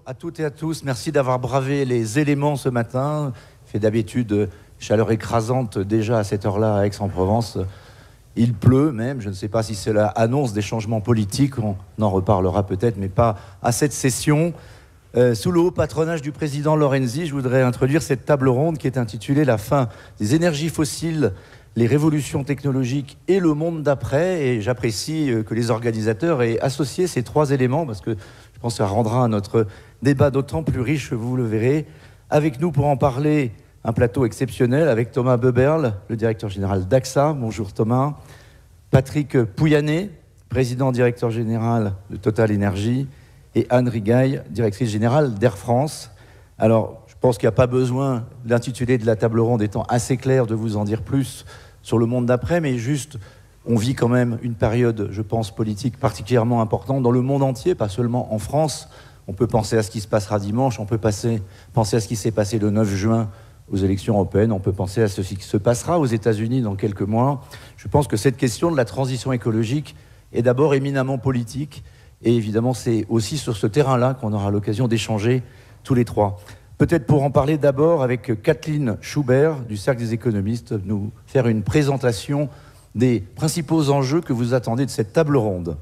à toutes et à tous. Merci d'avoir bravé les éléments ce matin. Il fait d'habitude chaleur écrasante déjà à cette heure-là à Aix-en-Provence. Il pleut même. Je ne sais pas si cela annonce des changements politiques. On en reparlera peut-être, mais pas à cette session. Sous le haut patronage du président Lorenzi, je voudrais introduire cette table ronde qui est intitulée « La fin des énergies fossiles, les révolutions technologiques et le monde d'après ». Et j'apprécie que les organisateurs aient associé ces trois éléments parce que je pense que ça rendra notre débat d'autant plus riche, vous le verrez. Avec nous pour en parler, un plateau exceptionnel avec Thomas Boeberl, le directeur général d'AXA. Bonjour Thomas. Patrick Pouyanné, président-directeur général de Total Énergie. Et Anne Rigaille, directrice générale d'Air France. Alors, je pense qu'il n'y a pas besoin, l'intitulé de la table ronde étant assez clair, de vous en dire plus sur le monde d'après, mais juste, on vit quand même une période, je pense, politique particulièrement importante dans le monde entier, pas seulement en France. On peut penser à ce qui se passera dimanche, on peut penser à ce qui s'est passé le 9 juin aux élections européennes, on peut penser à ce qui se passera aux États-Unis dans quelques mois. Je pense que cette question de la transition écologique est d'abord éminemment politique. Et évidemment, c'est aussi sur ce terrain-là qu'on aura l'occasion d'échanger tous les trois. Peut-être pour en parler d'abord avec Kathleen Schubert du Cercle des économistes, nous faire une présentation des principaux enjeux que vous attendez de cette table ronde.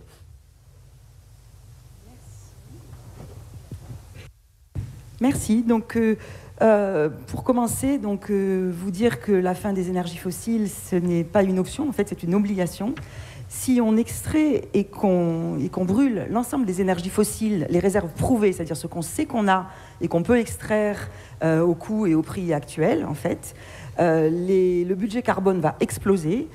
Merci. Donc, pour commencer, vous dire que la fin des énergies fossiles, ce n'est pas une option, en fait, c'est une obligation. Si on extrait et qu'on brûle l'ensemble des énergies fossiles, les réserves prouvées, c'est-à-dire ce qu'on sait qu'on a et qu'on peut extraire au coût et au prix actuel, en fait, le budget carbone va exploser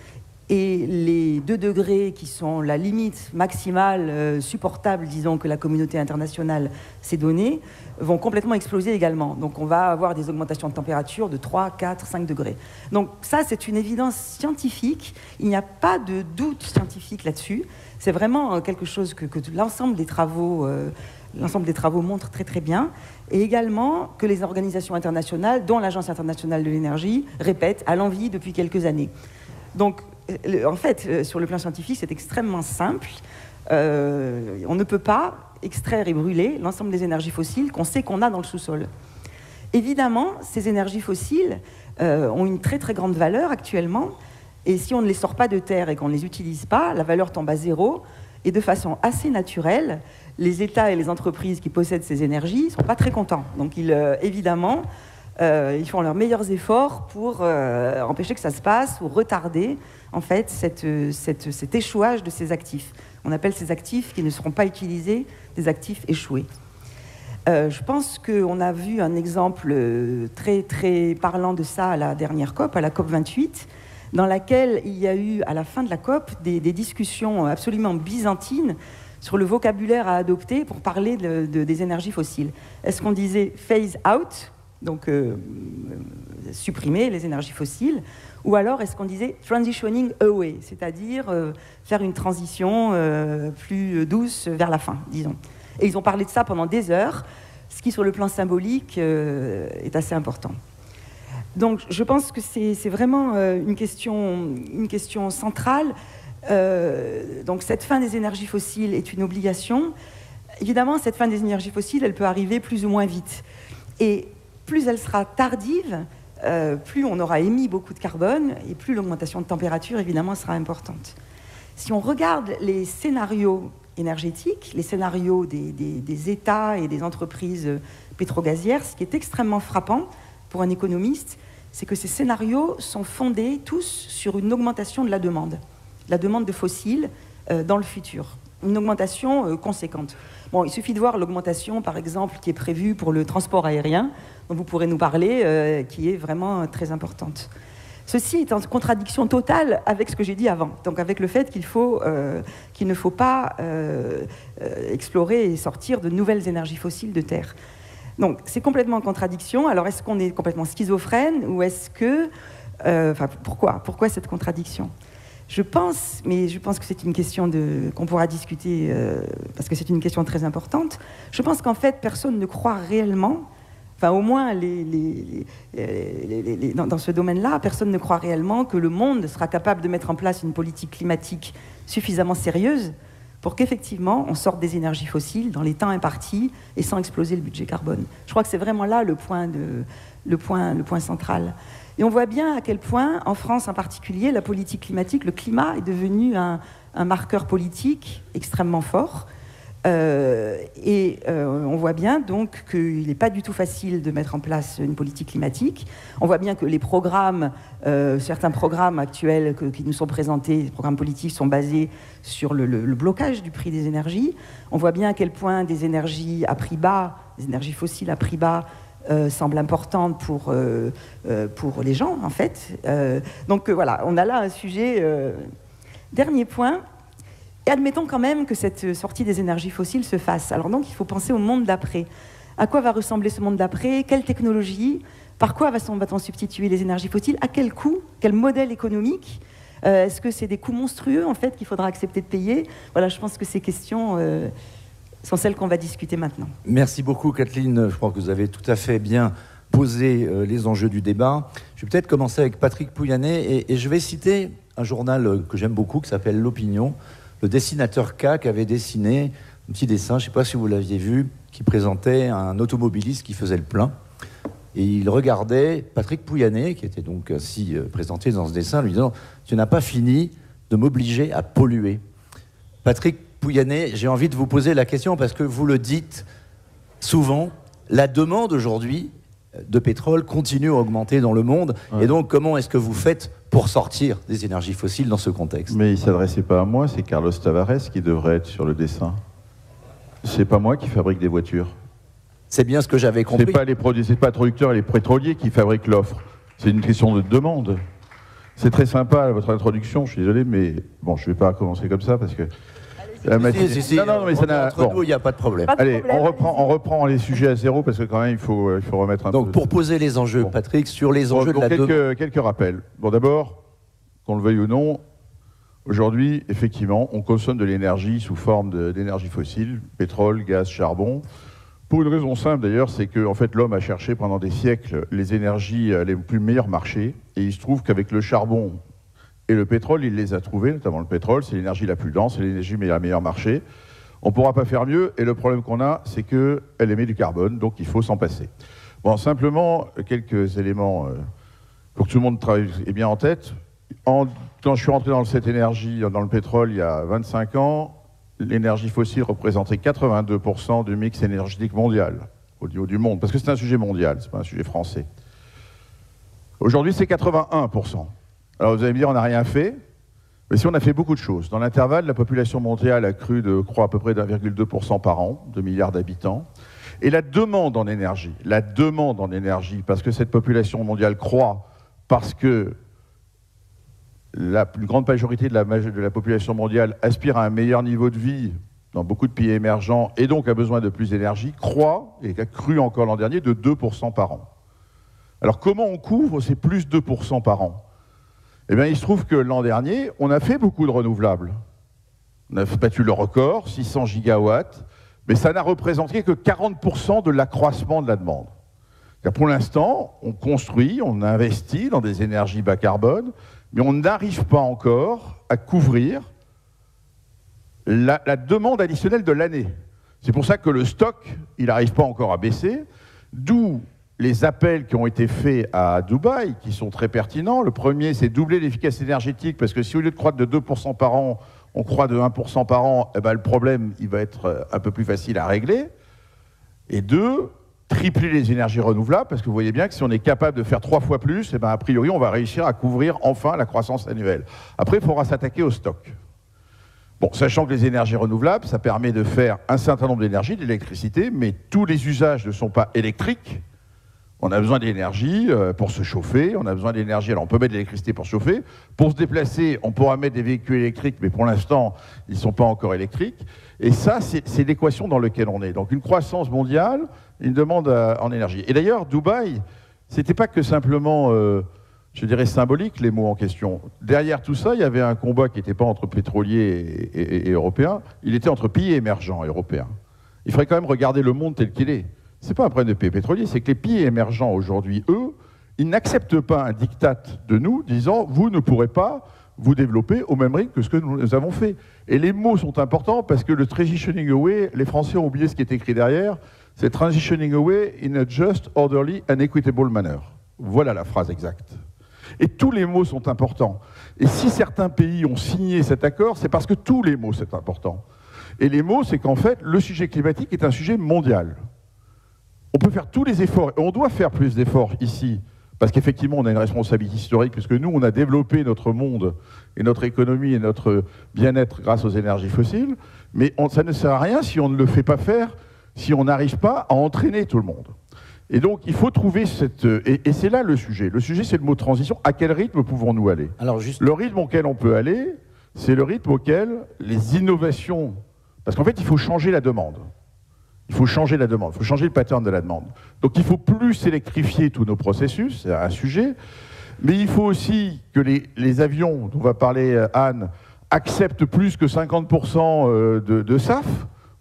et les 2 degrés qui sont la limite maximale supportable, disons, que la communauté internationale s'est donnée, vont complètement exploser également. Donc on va avoir des augmentations de température de 3, 4, 5 degrés. Donc ça, c'est une évidence scientifique. Il n'y a pas de doute scientifique là-dessus. C'est vraiment quelque chose que l'ensemble des travaux montrent très très bien. Et également que les organisations internationales, dont l'Agence internationale de l'énergie, répètent à l'envi depuis quelques années. Donc, en fait, sur le plan scientifique, c'est extrêmement simple. On ne peut pas extraire et brûler l'ensemble des énergies fossiles qu'on sait qu'on a dans le sous-sol. Évidemment, ces énergies fossiles ont une très très grande valeur actuellement, et si on ne les sort pas de terre et qu'on ne les utilise pas, la valeur tombe à zéro, et de façon assez naturelle, les États et les entreprises qui possèdent ces énergies ne sont pas très contents. Donc évidemment, ils font leurs meilleurs efforts pour empêcher que ça se passe ou retarder en fait cet échouage de ces actifs. On appelle ces actifs qui ne seront pas utilisés des actifs échoués. Je pense qu'on a vu un exemple très, très parlant de ça à la dernière COP, à la COP 28, dans laquelle il y a eu, à la fin de la COP, des discussions absolument byzantines sur le vocabulaire à adopter pour parler des énergies fossiles. Est-ce qu'on disait « phase out », donc supprimer les énergies fossiles, ou alors est-ce qu'on disait « transitioning away », c'est-à-dire faire une transition plus douce vers la fin, disons. Et ils ont parlé de ça pendant des heures, ce qui, sur le plan symbolique, est assez important. Donc, je pense que c'est vraiment une question centrale. Donc, cette fin des énergies fossiles est une obligation. Évidemment, cette fin des énergies fossiles, elle peut arriver plus ou moins vite. Et plus elle sera tardive, plus on aura émis beaucoup de carbone et plus l'augmentation de température, évidemment, sera importante. Si on regarde les scénarios énergétiques, les scénarios des États et des entreprises pétrogazières, ce qui est extrêmement frappant pour un économiste, c'est que ces scénarios sont fondés tous sur une augmentation de la demande de fossiles dans le futur, une augmentation conséquente. Bon, il suffit de voir l'augmentation, par exemple, qui est prévue pour le transport aérien, dont vous pourrez nous parler, qui est vraiment très importante. Ceci est en contradiction totale avec ce que j'ai dit avant, donc avec le fait qu'il ne faut pas explorer et sortir de nouvelles énergies fossiles de terre. Donc, c'est complètement en contradiction. Alors, est-ce qu'on est complètement schizophrène ou est-ce que... pourquoi cette contradiction ? Je pense que c'est une question qu'on pourra discuter, parce que c'est une question très importante. Je pense qu'en fait, personne ne croit réellement, enfin au moins dans ce domaine-là, personne ne croit réellement que le monde sera capable de mettre en place une politique climatique suffisamment sérieuse pour qu'effectivement on sorte des énergies fossiles dans les temps impartis et sans exploser le budget carbone. Je crois que c'est vraiment là le point central. Et on voit bien à quel point, en France en particulier, la politique climatique, le climat est devenu un marqueur politique extrêmement fort. On voit bien donc qu'il n'est pas du tout facile de mettre en place une politique climatique. On voit bien que les programmes, certains programmes actuels qui nous sont présentés, les programmes politiques, sont basés sur le blocage du prix des énergies. On voit bien à quel point des énergies à prix bas, des énergies fossiles à prix bas, semblent importantes pour les gens, en fait. Donc voilà, on a là un sujet. Dernier point. Et admettons quand même que cette sortie des énergies fossiles se fasse. Alors donc, il faut penser au monde d'après. À quoi va ressembler ce monde d'après? Quelle technologie? Par quoi va-t-on substituer les énergies fossiles? À quel coût? Quel modèle économique? Est-ce que c'est des coûts monstrueux, en fait, qu'il faudra accepter de payer? Voilà, je pense que ces questions sont celles qu'on va discuter maintenant. Merci beaucoup, Kathleen. Je crois que vous avez tout à fait bien posé les enjeux du débat. Je vais peut-être commencer avec Patrick Pouyanné et je vais citer un journal que j'aime beaucoup qui s'appelle L'Opinion. Le dessinateur K qui avait dessiné un petit dessin, je ne sais pas si vous l'aviez vu, qui présentait un automobiliste qui faisait le plein. Et il regardait Patrick Pouyanné, qui était donc ainsi présenté dans ce dessin, lui disant « Tu n'as pas fini de m'obliger à polluer ». Patrick Pouyanné, j'ai envie de vous poser la question parce que vous le dites souvent, la demande aujourd'hui de pétrole continue à augmenter dans le monde. Ouais. Et donc, comment est-ce que vous faites pour sortir des énergies fossiles dans ce contexte? Mais il ne s'adressait pas à moi, c'est Carlos Tavares qui devrait être sur le dessin. C'est pas moi qui fabrique des voitures. C'est bien ce que j'avais compris. C'est pas les producteurs et les pétroliers qui fabriquent l'offre. C'est une question de demande. C'est très sympa votre introduction, je suis désolé, mais bon, je ne vais pas commencer comme ça parce que... Non, mais ça n'a... Entre nous, il n'y a pas de problème. Allez, on reprend les sujets à zéro parce que quand même, il faut remettre un peu... Donc, pour poser les enjeux, bon. Patrick, sur les enjeux de la demande... Quelques rappels. Bon, d'abord, qu'on le veuille ou non, aujourd'hui, effectivement, on consomme de l'énergie sous forme d'énergie fossile, pétrole, gaz, charbon. Pour une raison simple, d'ailleurs, c'est que en fait, l'homme a cherché pendant des siècles les énergies les plus meilleurs marchés. Et il se trouve qu'avec le charbon... Et le pétrole, il les a trouvés, notamment le pétrole, c'est l'énergie la plus dense, c'est l'énergie mais la meilleure marché. On ne pourra pas faire mieux, et le problème qu'on a, c'est qu'elle émet du carbone, donc il faut s'en passer. Bon, simplement, quelques éléments pour que tout le monde ait bien en tête. Quand je suis rentré dans cette énergie, dans le pétrole, il y a 25 ans, l'énergie fossile représentait 82% du mix énergétique mondial, au niveau du monde, parce que c'est un sujet mondial, c'est pas un sujet français. Aujourd'hui, c'est 81%. Alors vous allez me dire, on n'a rien fait, mais si on a fait beaucoup de choses. Dans l'intervalle, la population mondiale a cru de croître à peu près d'1,2% par an, 2 milliards d'habitants. Et la demande en énergie, parce que cette population mondiale croît, parce que la plus grande majorité de la population mondiale aspire à un meilleur niveau de vie dans beaucoup de pays émergents et donc a besoin de plus d'énergie, croît, et a cru encore l'an dernier, de 2% par an. Alors comment on couvre ces plus 2% par an ? Eh bien, il se trouve que l'an dernier, on a fait beaucoup de renouvelables. On a battu le record, 600 gigawatts, mais ça n'a représenté que 40% de l'accroissement de la demande. Pour l'instant, on construit, on investit dans des énergies bas carbone, mais on n'arrive pas encore à couvrir la demande additionnelle de l'année. C'est pour ça que le stock, il n'arrive pas encore à baisser, d'où les appels qui ont été faits à Dubaï, qui sont très pertinents. Le premier, c'est doubler l'efficacité énergétique, parce que si au lieu de croître de 2% par an, on croît de 1% par an, eh ben, le problème, il va être un peu plus facile à régler. Et deux, tripler les énergies renouvelables, parce que vous voyez bien que si on est capable de faire 3 fois plus, eh ben, a priori, on va réussir à couvrir enfin la croissance annuelle. Après, il faudra s'attaquer au stock. Bon, sachant que les énergies renouvelables, ça permet de faire un certain nombre d'énergies, d'électricité, mais tous les usages ne sont pas électriques. On a besoin d'énergie pour se chauffer, on a besoin d'énergie, alors on peut mettre de l'électricité pour chauffer. Pour se déplacer, on pourra mettre des véhicules électriques, mais pour l'instant, ils ne sont pas encore électriques. Et ça, c'est l'équation dans laquelle on est. Donc une croissance mondiale, une demande en énergie. Et d'ailleurs, Dubaï, c'était pas que simplement, je dirais, symbolique, les mots en question. Derrière tout ça, il y avait un combat qui n'était pas entre pétroliers et européens, il était entre pays émergents européens. Il faudrait quand même regarder le monde tel qu'il est. Ce n'est pas un problème de pays pétroliers, c'est que les pays émergents aujourd'hui, eux, ils n'acceptent pas un diktat de nous disant « vous ne pourrez pas vous développer au même rythme que ce que nous avons fait. Et les mots sont importants parce que le transitioning away, les Français ont oublié ce qui est écrit derrière, c'est transitioning away in a just, orderly and equitable manner. Voilà la phrase exacte. Et tous les mots sont importants. Et si certains pays ont signé cet accord, c'est parce que tous les mots, c'est important. Et les mots, c'est qu'en fait, le sujet climatique est un sujet mondial. On peut faire tous les efforts, et on doit faire plus d'efforts ici, parce qu'effectivement, on a une responsabilité historique, puisque nous, on a développé notre monde, et notre économie, et notre bien-être grâce aux énergies fossiles, mais ça ne sert à rien si on ne le fait pas faire, si on n'arrive pas à entraîner tout le monde. Et donc, il faut trouver cette... Et c'est là le sujet. Le sujet, c'est le mot transition. À quel rythme pouvons-nous aller? Alors, juste... Le rythme auquel on peut aller, c'est le rythme auquel les innovations... Parce qu'en fait, il faut changer la demande. Il faut changer la demande, il faut changer le pattern de la demande. Donc il faut plus électrifier tous nos processus, c'est un sujet, mais il faut aussi que les avions, dont va parler Anne, acceptent plus que 50% de SAF.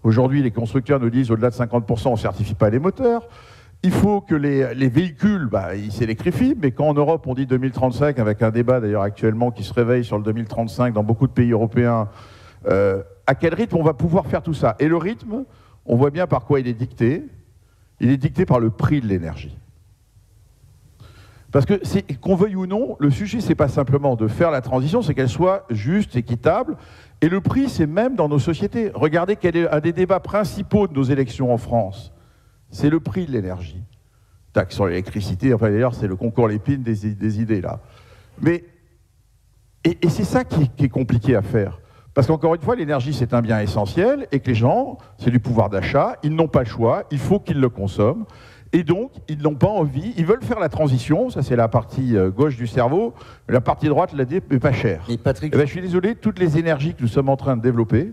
Aujourd'hui, les constructeurs nous disent au-delà de 50%, on ne certifie pas les moteurs. Il faut que les véhicules, ils s'électrifient, mais quand en Europe on dit 2035, avec un débat d'ailleurs actuellement qui se réveille sur le 2035 dans beaucoup de pays européens, à quel rythme on va pouvoir faire tout ça? Et le rythme, on voit bien par quoi il est dicté. Il est dicté par le prix de l'énergie. Parce que, qu'on veuille ou non, le sujet, c'est pas simplement de faire la transition, c'est qu'elle soit juste, équitable. Et le prix, c'est même dans nos sociétés. Regardez quel est un des débats principaux de nos élections en France. C'est le prix de l'énergie. Taxe sur l'électricité, enfin d'ailleurs, c'est le concours Lépine des idées, là. Mais, et c'est ça qui est compliqué à faire. Parce qu'encore une fois, l'énergie, c'est un bien essentiel et que les gens, c'est du pouvoir d'achat, ils n'ont pas le choix, il faut qu'ils le consomment. Et donc, ils n'ont pas envie, ils veulent faire la transition, ça c'est la partie gauche du cerveau, la partie droite l'a dit, mais pas cher. Et Patrick... je suis désolé, toutes les énergies que nous sommes en train de développer,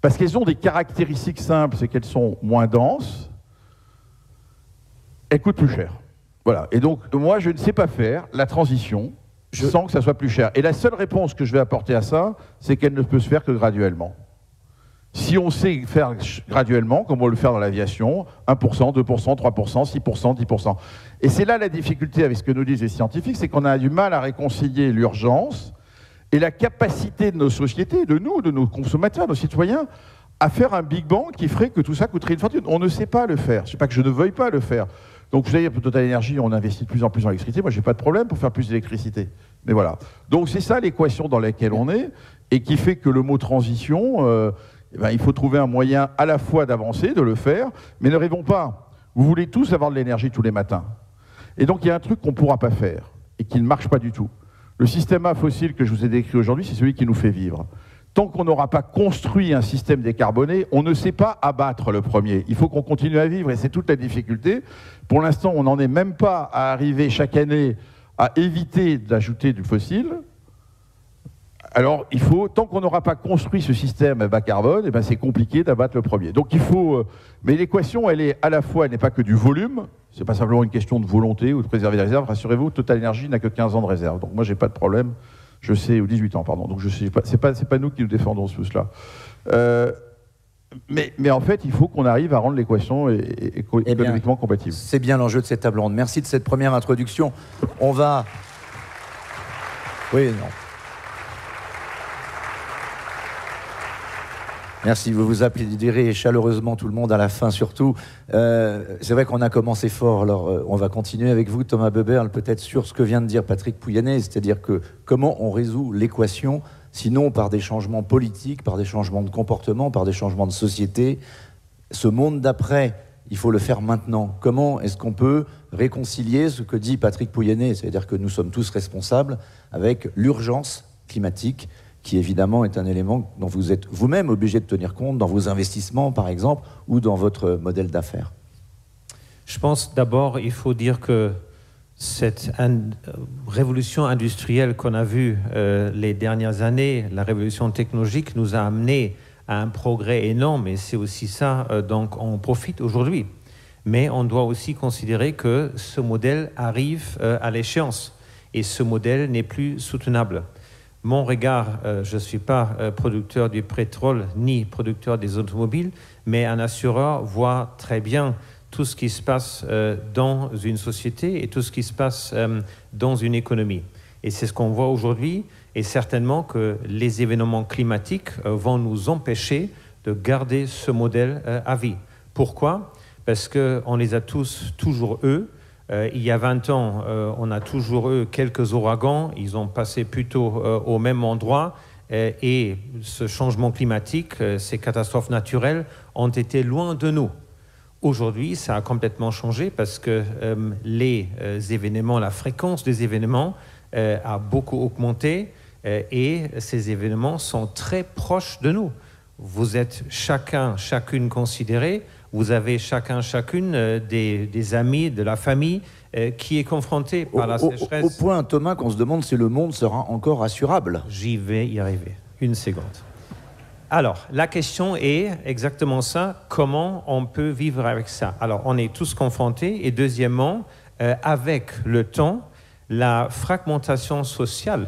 parce qu'elles ont des caractéristiques simples, c'est qu'elles sont moins denses, elles coûtent plus cher. Voilà. Et donc, moi, je ne sais pas faire la transition sans que ça soit plus cher. Et la seule réponse que je vais apporter à ça, c'est qu'elle ne peut se faire que graduellement. Si on sait faire graduellement, comme on le fait dans l'aviation, 1%, 2%, 3%, 6%, 10%. Et c'est là la difficulté avec ce que nous disent les scientifiques, c'est qu'on a du mal à réconcilier l'urgence et la capacité de nos sociétés, de nous, de nos consommateurs, de nos citoyens, à faire un Big Bang qui ferait que tout ça coûterait une fortune. On ne sait pas le faire. Je ne sais pas que je ne veuille pas le faire. Donc, vous savez, pour Total Energy, on investit de plus en plus en électricité. Moi, je n'ai pas de problème pour faire plus d'électricité. Mais voilà. Donc, c'est ça l'équation dans laquelle on est et qui fait que le mot transition, il faut trouver un moyen à la fois d'avancer, de le faire, mais ne rêvons pas. Vous voulez tous avoir de l'énergie tous les matins. Et donc, il y a un truc qu'on ne pourra pas faire et qui ne marche pas du tout. Le système fossile que je vous ai décrit aujourd'hui, c'est celui qui nous fait vivre. Tant qu'on n'aura pas construit un système décarboné, on ne sait pas abattre le premier. Il faut qu'on continue à vivre et c'est toute la difficulté. Pour l'instant, on n'en est même pas à arriver chaque année à éviter d'ajouter du fossile. Alors, il faut, tant qu'on n'aura pas construit ce système bas carbone, eh ben, c'est compliqué d'abattre le premier. Donc, il faut... mais l'équation, elle est à la fois, elle n'est pas que du volume, c'est pas simplement une question de volonté ou de préserver les réserves. Rassurez-vous, Total Energy n'a que 15 ans de réserve. Donc, moi, j'ai pas de problème. Je sais, ou 18 ans, pardon. Donc, je sais pas, c'est pas nous qui nous défendons tout cela. Mais en fait, il faut qu'on arrive à rendre l'équation économiquement compatible. C'est bien l'enjeu de cette table ronde. Merci de cette première introduction. On va... Oui, non. Merci, vous vous applaudirez chaleureusement tout le monde à la fin surtout. C'est vrai qu'on a commencé fort, alors on va continuer avec vous Thomas Beberle, peut-être sur ce que vient de dire Patrick Pouyanné, c'est-à-dire que comment on résout l'équation, sinon par des changements politiques, par des changements de comportement, par des changements de société. Ce monde d'après, il faut le faire maintenant. Comment est-ce qu'on peut réconcilier ce que dit Patrick Pouyanné, c'est-à-dire que nous sommes tous responsables, avec l'urgence climatique, qui évidemment est un élément dont vous êtes vous-même obligé de tenir compte dans vos investissements, par exemple, ou dans votre modèle d'affaires? Je pense d'abord, il faut dire que cette révolution industrielle qu'on a vue les dernières années, la révolution technologique, nous a amené à un progrès énorme, et c'est aussi ça dont on profite aujourd'hui. Mais on doit aussi considérer que ce modèle arrive à l'échéance, et ce modèle n'est plus soutenable. Mon regard, je ne suis pas producteur du pétrole ni producteur des automobiles, mais un assureur voit très bien tout ce qui se passe dans une société et tout ce qui se passe dans une économie. Et c'est ce qu'on voit aujourd'hui, et certainement que les événements climatiques vont nous empêcher de garder ce modèle à vie. Pourquoi ? Parce qu'on les a tous toujours eux. Il y a 20 ans, on a toujours eu quelques ouragans. Ils ont passé plutôt au même endroit. Et ce changement climatique, ces catastrophes naturelles ont été loin de nous. Aujourd'hui, ça a complètement changé parce que les événements, la fréquence des événements a beaucoup augmenté et ces événements sont très proches de nous. Vous êtes chacune considéré. Vous avez chacune des amis, de la famille qui est confronté par la sécheresse. Au point, Thomas, qu'on se demande si le monde sera encore assurable. J'y vais y arriver. Une seconde. Alors, la question est exactement ça. Comment on peut vivre avec ça? Alors, on est tous confrontés. Et deuxièmement, avec le temps, la fragmentation sociale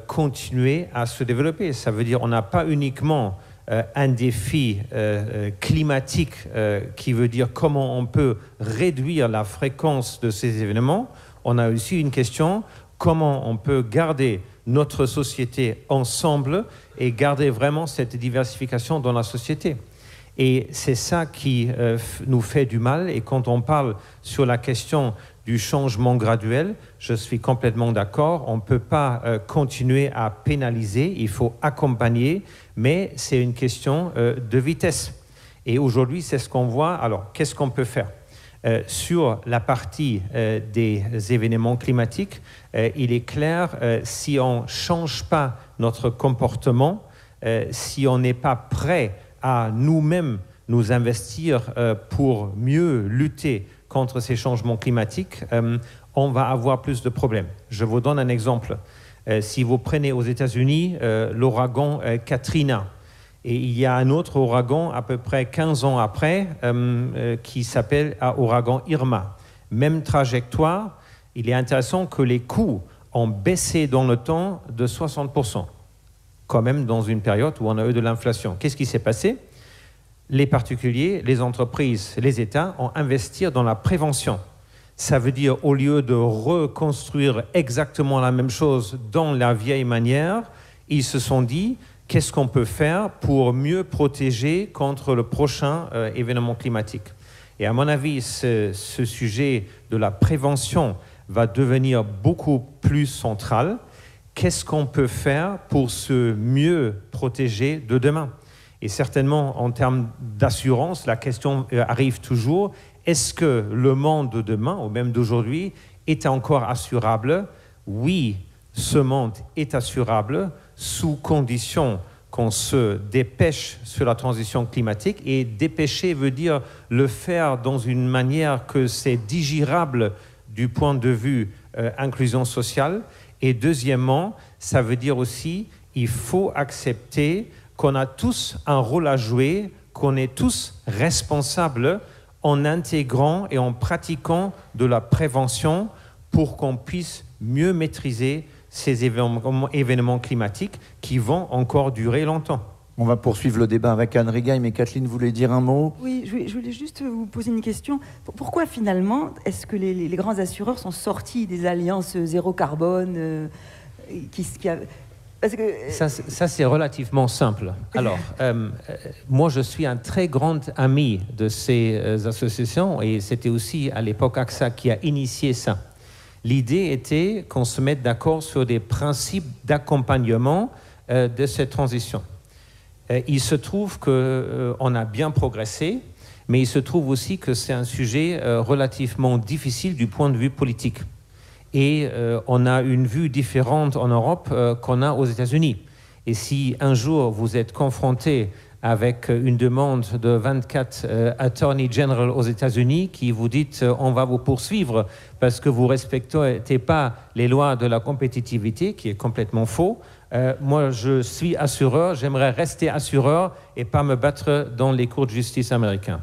continue à se développer. Ça veut dire qu'on n'a pas uniquement un défi climatique qui veut dire comment on peut réduire la fréquence de ces événements. On a aussi une question, comment on peut garder notre société ensemble et garder vraiment cette diversification dans la société. Et c'est ça qui nous fait du mal. Et quand on parle sur la question du changement graduel, je suis complètement d'accord. On ne peut pas continuer à pénaliser, il faut accompagner, mais c'est une question de vitesse. Et aujourd'hui, c'est ce qu'on voit. Alors, qu'est-ce qu'on peut faire ? Sur la partie des événements climatiques, il est clair, si on ne change pas notre comportement, si on n'est pas prêt à nous-mêmes nous investir pour mieux lutter contre ces changements climatiques, on va avoir plus de problèmes. Je vous donne un exemple. Si vous prenez aux États-Unis l'ouragan Katrina, et il y a un autre ouragan à peu près 15 ans après qui s'appelle ouragan Irma. Même trajectoire, il est intéressant que les coûts ont baissé dans le temps de 60%, quand même dans une période où on a eu de l'inflation. Qu'est-ce qui s'est passé ? Les particuliers, les entreprises, les États ont investi dans la prévention. Ça veut dire, au lieu de reconstruire exactement la même chose dans la vieille manière, ils se sont dit, qu'est-ce qu'on peut faire pour mieux protéger contre le prochain événement climatique ? Et à mon avis, ce sujet de la prévention va devenir beaucoup plus central. Qu'est-ce qu'on peut faire pour se mieux protéger de demain ? Et certainement, en termes d'assurance, la question arrive toujours, est-ce que le monde de demain, ou même d'aujourd'hui, est encore assurable ? Oui, ce monde est assurable sous condition qu'on se dépêche sur la transition climatique. Et dépêcher veut dire le faire dans une manière que c'est digérable du point de vue inclusion sociale. Et deuxièmement, ça veut dire aussi il faut accepter qu'on a tous un rôle à jouer, qu'on est tous responsables en intégrant et en pratiquant de la prévention pour qu'on puisse mieux maîtriser ces événements climatiques qui vont encore durer longtemps. On va poursuivre le débat avec Anne Rigail, mais Kathleen voulait dire un mot. Oui, je voulais juste vous poser une question. Pourquoi finalement est-ce que les grands assureurs sont sortis des alliances zéro carbone Parce que... Ça, c'est relativement simple. Alors, moi, je suis un très grand ami de ces associations et c'était aussi à l'époque AXA qui a initié ça. L'idée était qu'on se mette d'accord sur des principes d'accompagnement de cette transition. Il se trouve qu'on a bien progressé, mais il se trouve aussi que c'est un sujet relativement difficile du point de vue politique. Et on a une vue différente en Europe qu'on a aux États-Unis. Et si un jour vous êtes confronté avec une demande de 24 Attorney General aux États-Unis qui vous dites on va vous poursuivre parce que vous ne respectez pas les lois de la compétitivité, qui est complètement faux. Moi, je suis assureur, j'aimerais rester assureur et pas me battre dans les cours de justice américains.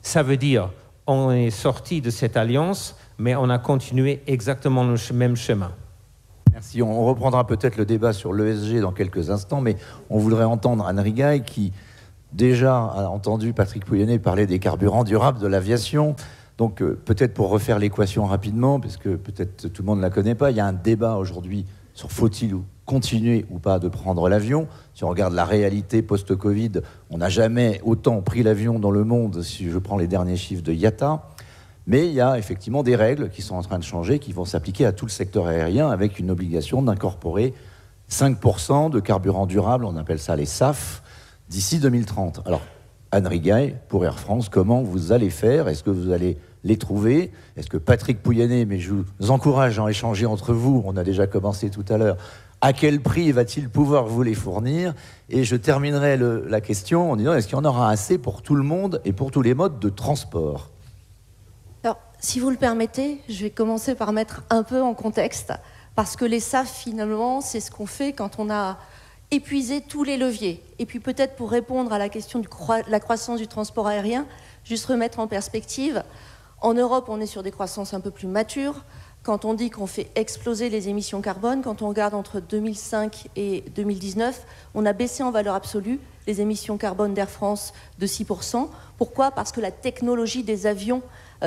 Ça veut dire on est sorti de cette alliance, mais on a continué exactement le même chemin. Merci. On reprendra peut-être le débat sur l'ESG dans quelques instants, mais on voudrait entendre Anne Rigail qui déjà a entendu Patrick Pouyanné parler des carburants durables de l'aviation. Donc peut-être pour refaire l'équation rapidement, parce que peut-être tout le monde ne la connaît pas, il y a un débat aujourd'hui sur faut-il continuer ou pas de prendre l'avion. Si on regarde la réalité post-Covid, on n'a jamais autant pris l'avion dans le monde, si je prends les derniers chiffres de IATA. Mais il y a effectivement des règles qui sont en train de changer, qui vont s'appliquer à tout le secteur aérien, avec une obligation d'incorporer 5% de carburant durable, on appelle ça les SAF, d'ici 2030. Alors, Anne Rigail, pour Air France, comment vous allez faire? Est-ce que vous allez les trouver? Est-ce que Patrick Pouyanné, mais je vous encourage à en échanger entre vous, on a déjà commencé tout à l'heure, à quel prix va-t-il pouvoir vous les fournir? Et je terminerai la question en disant, est-ce qu'il y en aura assez pour tout le monde et pour tous les modes de transport? Alors, si vous le permettez, je vais commencer par mettre un peu en contexte, parce que les SAF, finalement, c'est ce qu'on fait quand on a épuisé tous les leviers. Et puis peut-être pour répondre à la question de la croissance du transport aérien, juste remettre en perspective, en Europe, on est sur des croissances un peu plus matures. Quand on dit qu'on fait exploser les émissions carbone, quand on regarde entre 2005 et 2019, on a baissé en valeur absolue les émissions carbone d'Air France de 6%. Pourquoi? Parce que la technologie des avions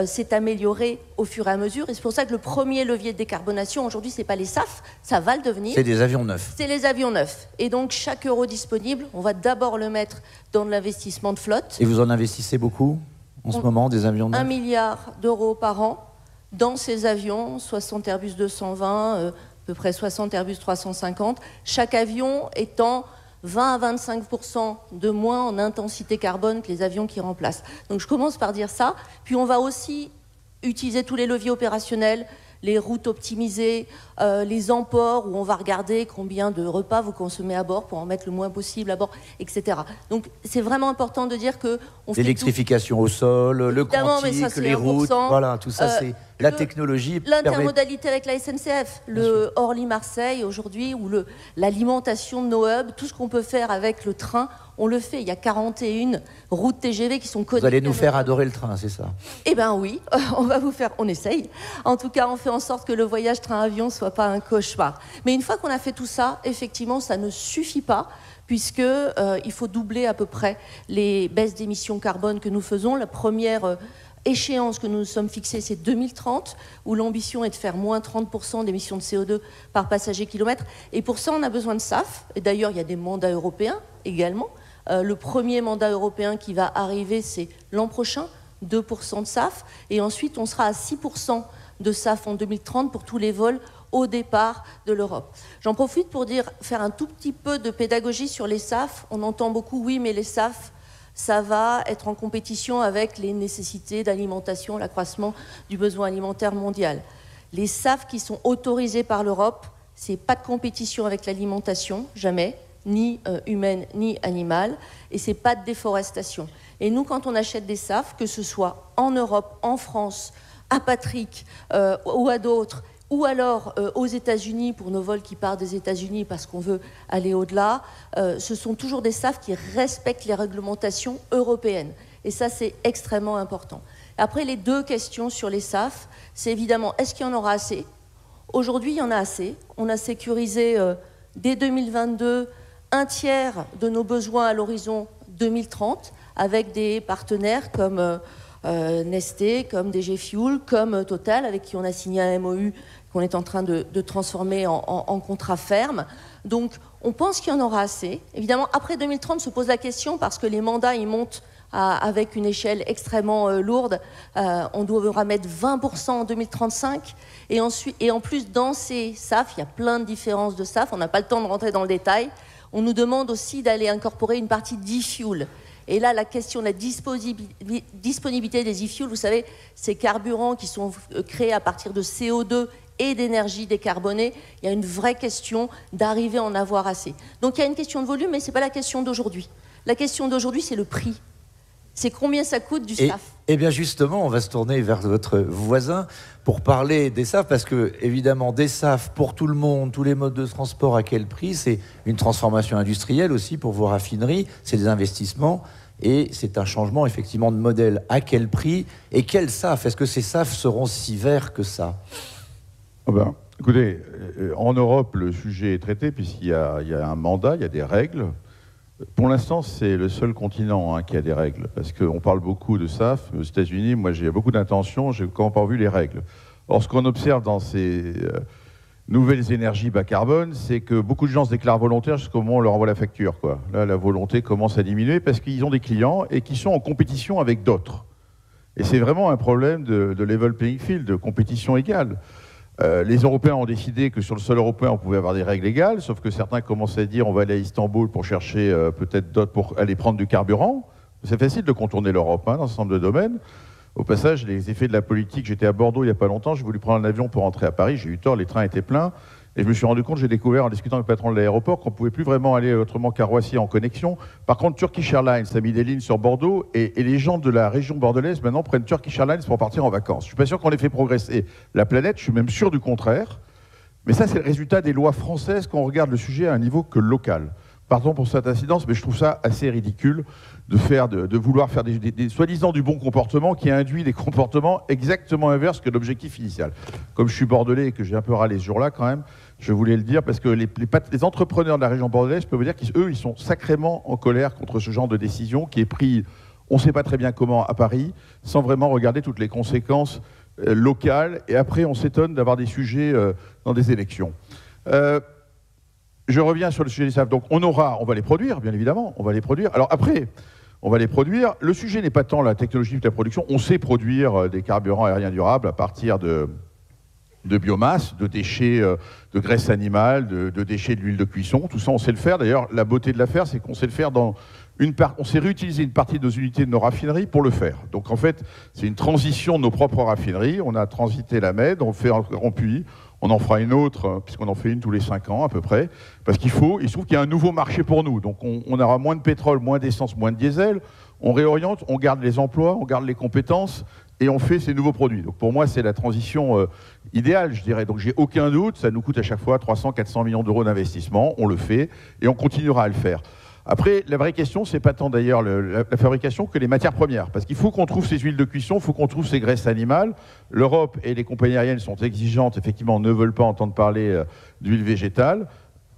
s'est améliorée au fur et à mesure. Et c'est pour ça que le premier levier de décarbonation, aujourd'hui, ce n'est pas les SAF, ça va le devenir. C'est des avions neufs. C'est les avions neufs. Et donc, chaque euro disponible, on va d'abord le mettre dans de l'investissement de flotte. Et vous en investissez beaucoup en ce moment, des avions neufs? 1 milliard d'euros par an dans ces avions, 60 Airbus 220, à peu près 60 Airbus 350, chaque avion étant 20 à 25% de moins en intensité carbone que les avions qui remplacent. Donc je commence par dire ça, puis on va aussi utiliser tous les leviers opérationnels, les routes optimisées, les emports où on va regarder combien de repas vous consommez à bord pour en mettre le moins possible à bord, etc. Donc c'est vraiment important de dire que on fait l'électrification au sol, le quantique, les routes, voilà, tout ça c'est la technologie. L'intermodalité avec la SNCF, le Orly-Marseille aujourd'hui, ou l'alimentation de nos hubs, tout ce qu'on peut faire avec le train, on le fait. Il y a 41 routes TGV qui sont connectées. Vous allez nous faire adorer le train, c'est ça? Eh bien oui, on essaye. En tout cas, on fait en sorte que le voyage train-avion ne soit pas un cauchemar. Mais une fois qu'on a fait tout ça, effectivement, ça ne suffit pas, puisqu'il faut doubler à peu près les baisses d'émissions carbone que nous faisons. La première échéance que nous nous sommes fixée, c'est 2030, où l'ambition est de faire moins 30% d'émissions de CO2 par passager kilomètre. Et pour ça, on a besoin de SAF. Et d'ailleurs, il y a des mandats européens également. Le premier mandat européen qui va arriver, c'est l'an prochain, 2% de SAF. Et ensuite, on sera à 6% de SAF en 2030 pour tous les vols au départ de l'Europe. J'en profite pour faire un tout petit peu de pédagogie sur les SAF. On entend beaucoup, oui, mais les SAF, ça va être en compétition avec les nécessités d'alimentation, l'accroissement du besoin alimentaire mondial. Les SAF qui sont autorisés par l'Europe, c'est pas de compétition avec l'alimentation, jamais, ni humaine ni animale, et c'est pas de déforestation. Et nous, quand on achète des SAF, que ce soit en Europe, en France, à Patrick ou à d'autres, ou alors aux États-Unis pour nos vols qui partent des États-Unis parce qu'on veut aller au-delà, ce sont toujours des SAF qui respectent les réglementations européennes. Et ça, c'est extrêmement important. Après, les deux questions sur les SAF, c'est évidemment, est-ce qu'il y en aura assez? Aujourd'hui, il y en a assez. On a sécurisé dès 2022 un tiers de nos besoins à l'horizon 2030 avec des partenaires comme Nestlé, comme DG Fuel, comme Total, avec qui on a signé un MOU qu'on est en train de transformer en contrat ferme. Donc, on pense qu'il y en aura assez. Évidemment, après 2030, se pose la question, parce que les mandats, ils montent avec une échelle extrêmement lourde. On devra mettre 20% en 2035. Et en plus, dans ces SAF, il y a plein de différences de SAF. On n'a pas le temps de rentrer dans le détail. On nous demande aussi d'aller incorporer une partie d'e-fuel. Et là, la question de la disponibilité des e-fuels, vous savez, ces carburants qui sont créés à partir de CO2 et d'énergie décarbonée, il y a une vraie question d'arriver à en avoir assez. Donc il y a une question de volume, mais ce n'est pas la question d'aujourd'hui. La question d'aujourd'hui, c'est le prix. C'est combien ça coûte du SAF. Et bien justement, on va se tourner vers votre voisin pour parler des SAF, parce que évidemment, des SAF pour tout le monde, tous les modes de transport, à quel prix? C'est une transformation industrielle aussi pour vos raffineries, c'est des investissements, et c'est un changement effectivement de modèle. À quel prix et quel SAF? Est-ce que ces SAF seront si verts que ça? Écoutez, en Europe, le sujet est traité puisqu'il y a un mandat, il y a des règles. Pour l'instant, c'est le seul continent qui a des règles, parce qu'on parle beaucoup de SAF. Aux États-Unis, moi, j'ai beaucoup d'intentions, j'ai encore pas vu les règles. Or, ce qu'on observe dans ces nouvelles énergies bas carbone, c'est que beaucoup de gens se déclarent volontaires jusqu'au moment où on leur envoie la facture, quoi. Là, la volonté commence à diminuer parce qu'ils ont des clients et qui sont en compétition avec d'autres. Et c'est vraiment un problème de level playing field, de compétition égale. Les Européens ont décidé que sur le sol européen, on pouvait avoir des règles égales, sauf que certains commencent à dire on va aller à Istanbul pour chercher peut-être d'autres pour aller prendre du carburant. C'est facile de contourner l'Europe dans un certain nombre de domaines. Au passage, les effets de la politique, j'étais à Bordeaux il n'y a pas longtemps, j'ai voulu prendre un avion pour rentrer à Paris, j'ai eu tort, les trains étaient pleins, et je me suis rendu compte, j'ai découvert en discutant avec le patron de l'aéroport qu'on ne pouvait plus vraiment aller autrement qu'à Roissy en connexion. Par contre, Turkish Airlines a mis des lignes sur Bordeaux, et les gens de la région bordelaise maintenant prennent Turkish Airlines pour partir en vacances. Je ne suis pas sûr qu'on ait fait progresser la planète, je suis même sûr du contraire, mais ça c'est le résultat des lois françaises quand on regarde le sujet à un niveau que local. Pardon pour cette incidence, mais je trouve ça assez ridicule de vouloir faire des soi-disant du bon comportement qui induit des comportements exactement inverses que l'objectif initial. Comme je suis bordelais et que j'ai un peu râlé ce jour-là quand même, je voulais le dire parce que les entrepreneurs de la région bordelaise, je peux vous dire qu'eux, ils sont sacrément en colère contre ce genre de décision qui est pris, on ne sait pas très bien comment, à Paris, sans vraiment regarder toutes les conséquences locales. Et après, on s'étonne d'avoir des sujets dans des élections. Je reviens sur le sujet des SAF. Donc on va les produire, bien évidemment, on va les produire. Alors après, on va les produire. Le sujet n'est pas tant la technologie de la production. On sait produire des carburants aériens durables à partir de biomasse, de déchets de graisse animale, de déchets de l'huile de cuisson. Tout ça, on sait le faire. D'ailleurs, la beauté de l'affaire, c'est qu'on sait le faire dans on sait réutiliser une partie de nos unités de nos raffineries pour le faire. Donc en fait, c'est une transition de nos propres raffineries. On a transité la Med, on fait en puits. On en fera une autre, puisqu'on en fait une tous les 5 ans à peu près, parce il se trouve qu'il y a un nouveau marché pour nous. Donc on aura moins de pétrole, moins d'essence, moins de diesel, on réoriente, on garde les emplois, on garde les compétences, et on fait ces nouveaux produits. Donc pour moi, c'est la transition idéale, je dirais. Donc j'ai aucun doute, ça nous coûte à chaque fois 300-400 millions d'euros d'investissement, on le fait, et on continuera à le faire. Après, la vraie question, c'est pas tant d'ailleurs la fabrication que les matières premières. Parce qu'il faut qu'on trouve ces huiles de cuisson, il faut qu'on trouve ces graisses animales. L'Europe et les compagnies aériennes sont exigeantes, effectivement, ne veulent pas entendre parler d'huile végétale.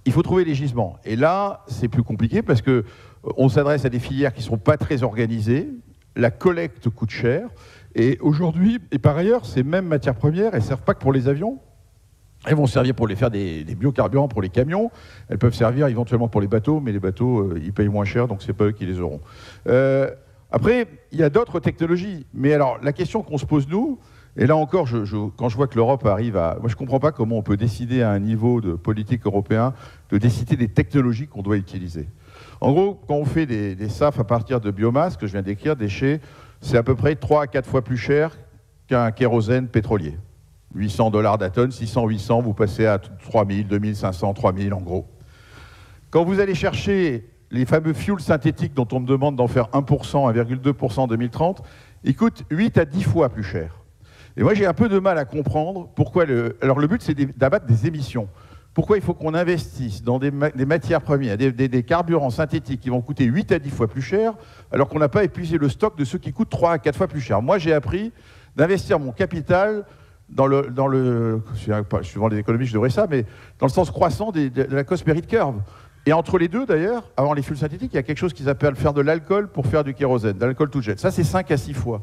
Il faut trouver les gisements. Et là, c'est plus compliqué parce qu'on s'adresse à des filières qui ne sont pas très organisées. La collecte coûte cher. Et aujourd'hui, et par ailleurs, ces mêmes matières premières, elles ne servent pas que pour les avions. Elles vont servir pour faire des biocarburants pour les camions. Elles peuvent servir éventuellement pour les bateaux, mais les bateaux, ils payent moins cher, donc ce n'est pas eux qui les auront. Après, il y a d'autres technologies. Mais alors, la question qu'on se pose, nous, et là encore, quand je vois que l'Europe arrive à... Moi, je ne comprends pas comment on peut décider à un niveau de politique européen de décider des technologies qu'on doit utiliser. En gros, quand on fait des SAF à partir de biomasse, que je viens d'écrire, déchets, c'est à peu près 3 à 4 fois plus cher qu'un kérosène pétrolier. $800 la tonne, 600, 800, vous passez à 3000, 2500, 3000 en gros. Quand vous allez chercher les fameux fuels synthétiques dont on me demande d'en faire 1%, 1,2% en 2030, ils coûtent 8 à 10 fois plus cher. Et moi j'ai un peu de mal à comprendre pourquoi Alors le but c'est d'abattre des émissions. Pourquoi il faut qu'on investisse dans des matières premières, des carburants synthétiques qui vont coûter 8 à 10 fois plus cher, alors qu'on n'a pas épuisé le stock de ceux qui coûtent 3 à 4 fois plus cher. Moi j'ai appris d'investir mon capital suivant les économistes, je devrais ça, mais dans le sens croissant de la cost merit curve. Et entre les deux, d'ailleurs, avant les fuels synthétiques, il y a quelque chose qu'ils appellent faire de l'alcool pour faire du kérosène, de l'alcool to jet. Ça, c'est 5 à 6 fois.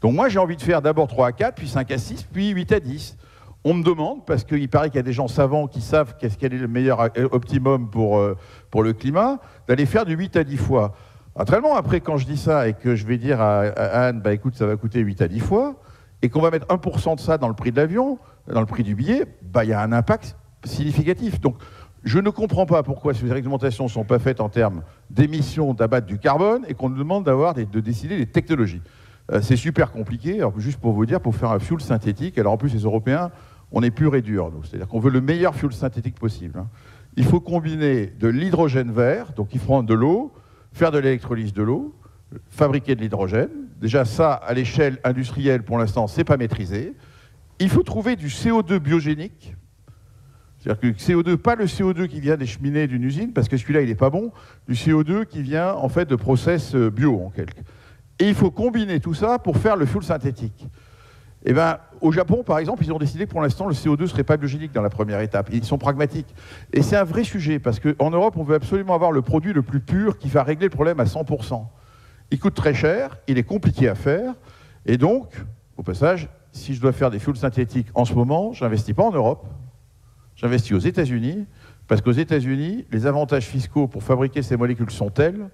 Donc moi, j'ai envie de faire d'abord 3 à 4, puis 5 à 6, puis 8 à 10. On me demande, parce qu'il paraît qu'il y a des gens savants qui savent quel est le meilleur optimum pour le climat, d'aller faire du 8 à 10 fois. Naturellement, après, quand je dis ça et que je vais dire à Anne, bah écoute, ça va coûter 8 à 10 fois, et qu'on va mettre 1% de ça dans le prix de l'avion, dans le prix du billet, bah, il y a un impact significatif. Donc, je ne comprends pas pourquoi ces réglementations ne sont pas faites en termes d'émissions d'abattre du carbone et qu'on nous demande de décider des technologies. C'est super compliqué. Alors, juste pour vous dire, pour faire un fuel synthétique, alors en plus, les Européens, on est pur et dur. C'est-à-dire qu'on veut le meilleur fuel synthétique possible. Il faut combiner de l'hydrogène vert, donc il faut prendre de l'eau, faire de l'électrolyse de l'eau, fabriquer de l'hydrogène. Déjà, ça, à l'échelle industrielle, pour l'instant, c'est pas maîtrisé. Il faut trouver du CO2 biogénique. C'est-à-dire que CO2, pas le CO2 qui vient des cheminées d'une usine, parce que celui-là, il n'est pas bon, du CO2 qui vient, en fait, de process bio, en quelque. Et il faut combiner tout ça pour faire le fuel synthétique. Eh bien, au Japon, par exemple, ils ont décidé que pour l'instant, le CO2 ne serait pas biogénique dans la première étape. Ils sont pragmatiques. Et c'est un vrai sujet, parce qu'en Europe, on veut absolument avoir le produit le plus pur qui va régler le problème à 100%. Il coûte très cher, il est compliqué à faire, et donc, au passage, si je dois faire des fuels synthétiques en ce moment, je n'investis pas en Europe. J'investis aux États-Unis, parce qu'aux États-Unis, les avantages fiscaux pour fabriquer ces molécules sont tels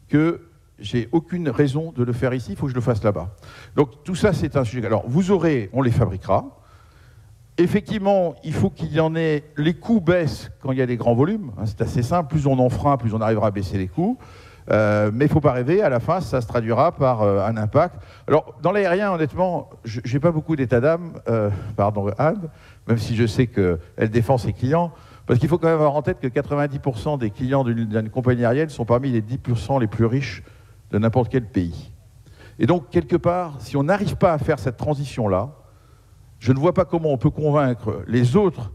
que j'ai aucune raison de le faire ici, il faut que je le fasse là-bas. Donc tout ça, c'est un sujet. Alors vous aurez, on les fabriquera. Effectivement, il faut qu'il y en ait. Les coûts baissent quand il y a des grands volumes. Hein, c'est assez simple. Plus on enfreint, plus on arrivera à baisser les coûts. Mais il ne faut pas rêver. À la fin, ça se traduira par un impact. Alors dans l'aérien, honnêtement, je n'ai pas beaucoup d'état d'âme. Pardon Anne, même si je sais qu'elle défend ses clients. Parce qu'il faut quand même avoir en tête que 90% des clients d'une compagnie aérienne sont parmi les 10% les plus riches de n'importe quel pays. Et donc, quelque part, si on n'arrive pas à faire cette transition-là, je ne vois pas comment on peut convaincre les autres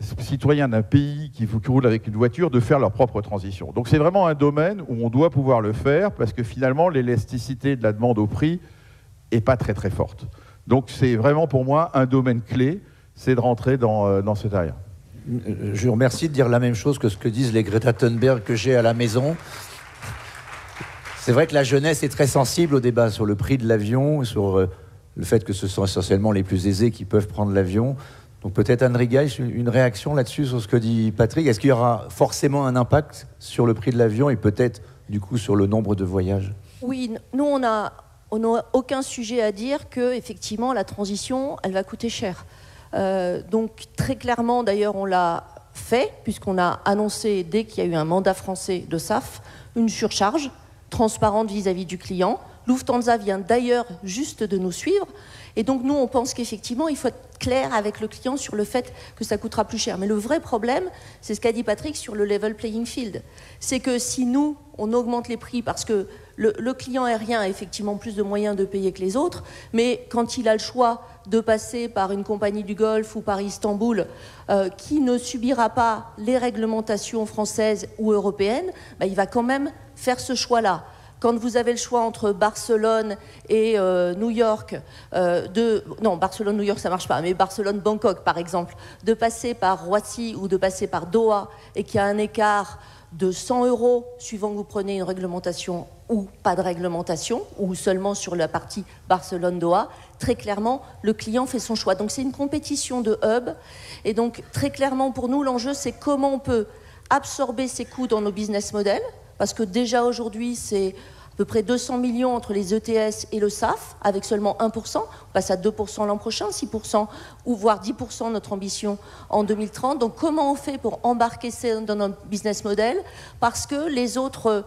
citoyens d'un pays qui roulent avec une voiture de faire leur propre transition. Donc c'est vraiment un domaine où on doit pouvoir le faire parce que finalement, l'élasticité de la demande au prix n'est pas très très forte. Donc c'est vraiment pour moi un domaine clé, c'est de rentrer dans cette area. Je vous remercie de dire la même chose que ce que disent les Greta Thunberg que j'ai à la maison. C'est vrai que la jeunesse est très sensible au débat sur le prix de l'avion, sur le fait que ce sont essentiellement les plus aisés qui peuvent prendre l'avion. Donc peut-être Anne Rigail, une réaction là-dessus sur ce que dit Patrick. Est-ce qu'il y aura forcément un impact sur le prix de l'avion et peut-être du coup sur le nombre de voyages? Oui, nous on n'a aucun sujet à dire que effectivement la transition, elle va coûter cher. Donc très clairement, d'ailleurs, on l'a fait, puisqu'on a annoncé, dès qu'il y a eu un mandat français de SAF, une surcharge transparente vis-à-vis du client. Lufthansa vient d'ailleurs juste de nous suivre. Et donc nous, on pense qu'effectivement, il faut être clair avec le client sur le fait que ça coûtera plus cher. Mais le vrai problème, c'est ce qu'a dit Patrick sur le level playing field. C'est que si nous, on augmente les prix parce que le client aérien a effectivement plus de moyens de payer que les autres, mais quand il a le choix de passer par une compagnie du Golfe ou par Istanbul, qui ne subira pas les réglementations françaises ou européennes, bah, il va quand même faire ce choix-là. Quand vous avez le choix entre Barcelone et New York, non, Barcelone-New York, ça ne marche pas, mais Barcelone-Bangkok, par exemple, de passer par Roissy ou de passer par Doha, et qu'il y a un écart de 100 € suivant que vous prenez une réglementation ou pas de réglementation, ou seulement sur la partie Barcelone-Doha, très clairement, le client fait son choix. Donc c'est une compétition de hub, et donc très clairement pour nous, l'enjeu, c'est comment on peut absorber ces coûts dans nos business models, parce que déjà aujourd'hui, c'est à peu près 200 millions entre les ETS et le SAF, avec seulement 1%. On passe à 2% l'an prochain, 6%, ou voire 10% notre ambition en 2030. Donc comment on fait pour embarquer ça dans notre business model? Parce que les autres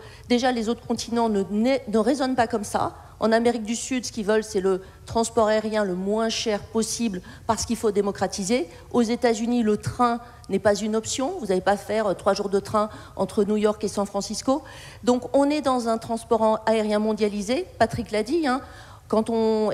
continents ne raisonnent pas comme ça. En Amérique du Sud, ce qu'ils veulent, c'est le transport aérien le moins cher possible parce qu'il faut démocratiser. Aux États-Unis, le train n'est pas une option. Vous n'allez pas faire 3 jours de train entre New York et San Francisco. Donc on est dans un transport aérien mondialisé. Patrick l'a dit, hein, quand on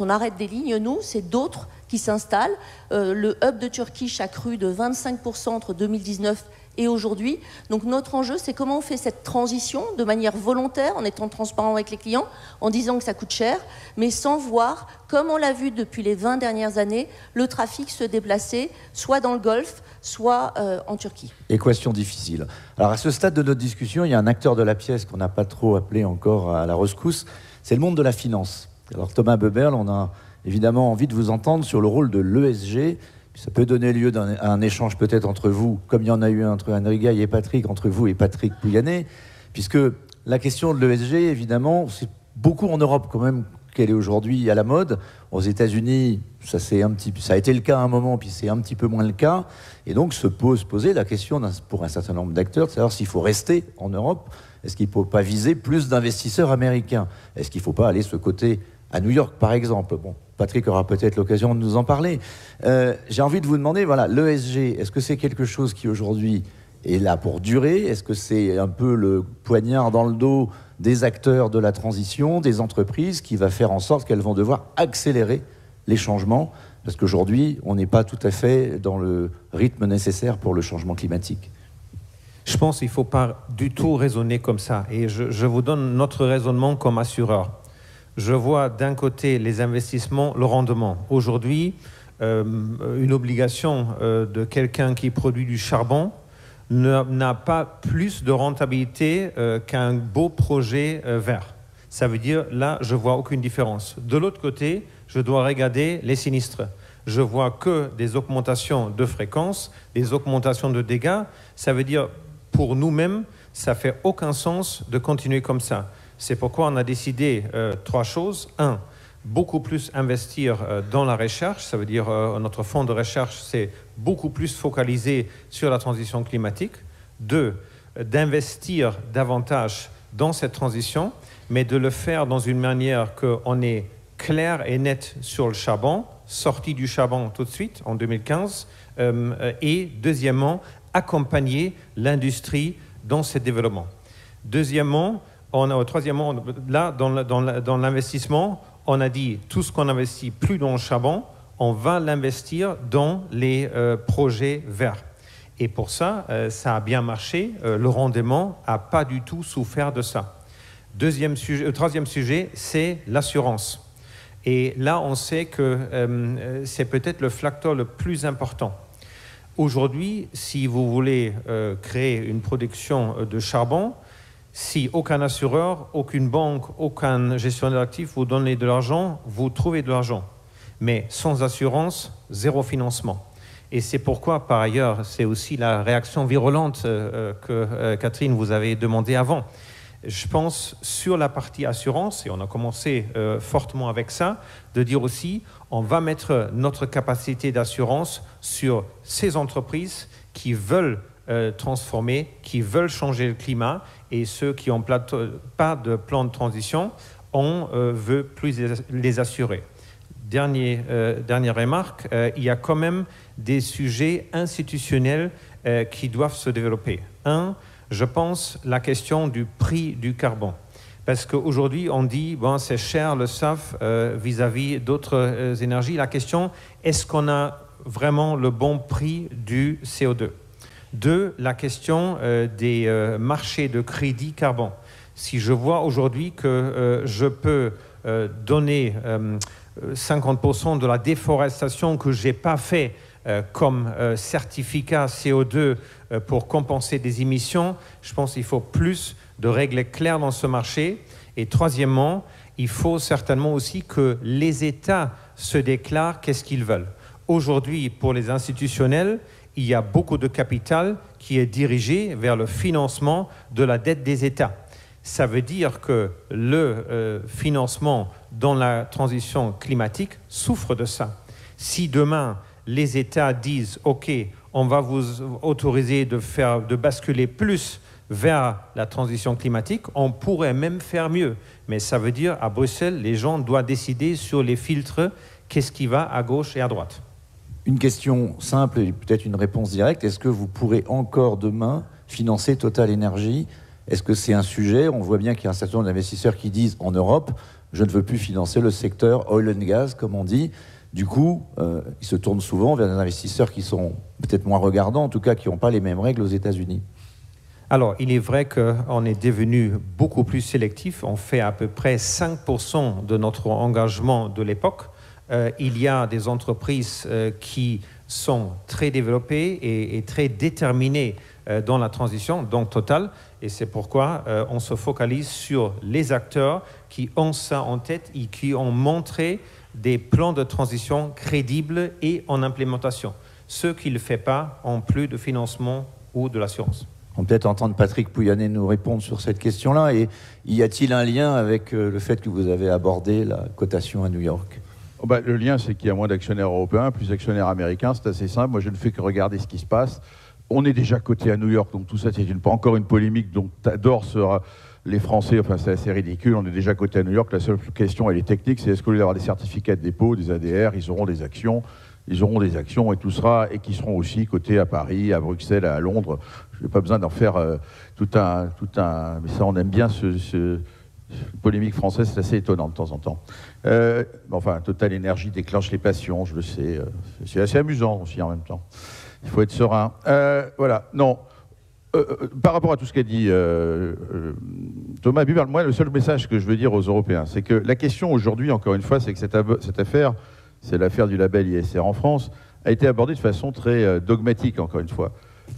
arrête des lignes, nous, c'est d'autres qui s'installent. Le hub de Turkish a cru de 25% entre 2019 et aujourd'hui. Donc notre enjeu, c'est comment on fait cette transition de manière volontaire, en étant transparent avec les clients, en disant que ça coûte cher, mais sans voir, comme on l'a vu depuis les 20 dernières années, le trafic se déplacer, soit dans le Golfe, soit en Turquie. Équation difficile. Alors à ce stade de notre discussion, il y a un acteur de la pièce qu'on n'a pas trop appelé encore à la rescousse, c'est le monde de la finance. Alors Thomas Boeberl, on a évidemment envie de vous entendre sur le rôle de l'ESG. Ça peut donner lieu à un échange peut-être entre vous, comme il y en a eu entre Anne Rigail et Patrick, entre vous et Patrick Pouyanné, puisque la question de l'ESG, évidemment, c'est beaucoup en Europe quand même qu'elle est aujourd'hui à la mode. Aux États-Unis, ça a été le cas à un moment, puis c'est un petit peu moins le cas. Et donc se poser la question pour un certain nombre d'acteurs de savoir s'il faut rester en Europe. Est-ce qu'il ne faut pas viser plus d'investisseurs américains? Est-ce qu'il ne faut pas aller ce côté à New York, par exemple? Bon, Patrick aura peut-être l'occasion de nous en parler. J'ai envie de vous demander, voilà, l'ESG, est-ce que c'est quelque chose qui aujourd'hui est là pour durer? Est-ce que c'est un peu le poignard dans le dos des acteurs de la transition, des entreprises, qui va faire en sorte qu'elles vont devoir accélérer les changements? Parce qu'aujourd'hui, on n'est pas tout à fait dans le rythme nécessaire pour le changement climatique. Je pense qu'il ne faut pas du tout raisonner comme ça. Et je vous donne notre raisonnement comme assureur. Je vois d'un côté les investissements, le rendement. Aujourd'hui, une obligation de quelqu'un qui produit du charbon n'a pas plus de rentabilité qu'un beau projet vert. Ça veut dire, là, je ne vois aucune différence. De l'autre côté, je dois regarder les sinistres. je vois que des augmentations de fréquences, des augmentations de dégâts. Ça veut dire, pour nous-mêmes, ça ne fait aucun sens de continuer comme ça. C'est pourquoi on a décidé 3 choses. 1, beaucoup plus investir dans la recherche. Ça veut dire notre fonds de recherche, c'est beaucoup plus focalisé sur la transition climatique. 2, d'investir davantage dans cette transition, mais de le faire dans une manière qu'on est clair et net sur le charbon, sorti du charbon tout de suite en 2015, et deuxièmement, accompagner l'industrie dans ce développement. Troisièmement, là, dans l'investissement, on a dit tout ce qu'on investit plus dans le charbon, on va l'investir dans les projets verts. Et pour ça, ça a bien marché. Le rendement n'a pas du tout souffert de ça. Troisième sujet, c'est l'assurance. Et là, on sait que c'est peut-être le facteur le plus important. Aujourd'hui, si vous voulez créer une production de charbon, si aucun assureur, aucune banque, aucun gestionnaire d'actifs vous donne de l'argent, vous trouvez de l'argent. Mais sans assurance, zéro financement. Et c'est pourquoi, par ailleurs, c'est aussi la réaction virulente que Catherine vous avait demandé avant. Je pense sur la partie assurance, et on a commencé fortement avec ça, de dire aussi, on va mettre notre capacité d'assurance sur ces entreprises qui veulent transformer, qui veulent changer le climat, et ceux qui n'ont pas de plan de transition, on veut plus les assurer. Dernière remarque, il y a quand même des sujets institutionnels qui doivent se développer. Je pense la question du prix du carbone. Parce qu'aujourd'hui, on dit, bon, c'est cher le SAF vis-à-vis d'autres énergies. La question, est-ce qu'on a vraiment le bon prix du CO2 ? 2, la question des marchés de crédit carbone. Si je vois aujourd'hui que je peux donner 50% de la déforestation que je n'ai pas fait comme certificat CO2 pour compenser des émissions, je pense qu'il faut plus de règles claires dans ce marché. Et troisièmement, il faut certainement aussi que les États se déclarent qu'est-ce qu'ils veulent. Aujourd'hui, pour les institutionnels, il y a beaucoup de capital qui est dirigé vers le financement de la dette des États. Ça veut dire que le financement dans la transition climatique souffre de ça. Si demain, les États disent « Ok, on va vous autoriser de basculer plus vers la transition climatique », on pourrait même faire mieux. Mais ça veut dire, à Bruxelles, les gens doivent décider sur les filtres, qu'est-ce qui va à gauche et à droite. Une question simple et peut-être une réponse directe. Est-ce que vous pourrez encore demain financer Total Energy ? Est-ce que c'est un sujet ? On voit bien qu'il y a un certain nombre d'investisseurs qui disent en Europe, je ne veux plus financer le secteur oil and gas, comme on dit. Du coup, ils se tournent souvent vers des investisseurs qui sont peut-être moins regardants, en tout cas qui n'ont pas les mêmes règles aux États-Unis. Alors, il est vrai qu'on est devenu beaucoup plus sélectif. On fait à peu près 5% de notre engagement de l'époque. Il y a des entreprises qui sont très développées et très déterminées dans la transition, donc Total. Et c'est pourquoi on se focalise sur les acteurs qui ont ça en tête et qui ont montré des plans de transition crédibles et en implémentation. Ceux qui ne le font pas ont plus de financement ou de l'assurance. On peut peut-être entendre Patrick Pouyanné nous répondre sur cette question-là. Et y a-t-il un lien avec le fait que vous avez abordé la cotation à New York ? Le lien, c'est qu'il y a moins d'actionnaires européens, plus d'actionnaires américains. C'est assez simple. Moi, je ne fais que regarder ce qui se passe. On est déjà coté à New York, donc tout ça, c'est encore une polémique dont adorent les Français. Enfin, c'est assez ridicule. On est déjà coté à New York. La seule question, elle est technique. C'est est-ce qu'au lieu d'avoir des certificats de dépôt, des ADR, ils auront des actions et tout sera, et qui seront aussi cotés à Paris, à Bruxelles, à Londres. Je n'ai pas besoin d'en faire tout un. Mais ça, on aime bien ce polémique française, c'est assez étonnant de temps en temps. Enfin, Total Energy déclenche les passions, je le sais. C'est assez amusant aussi en même temps. Il faut être serein. Voilà, non. Par rapport à tout ce qu'a dit Thomas Buberl, moi, le seul message que je veux dire aux Européens, c'est que la question aujourd'hui, encore une fois, c'est que cette affaire, c'est l'affaire du label ISR en France, a été abordée de façon très dogmatique, encore une fois.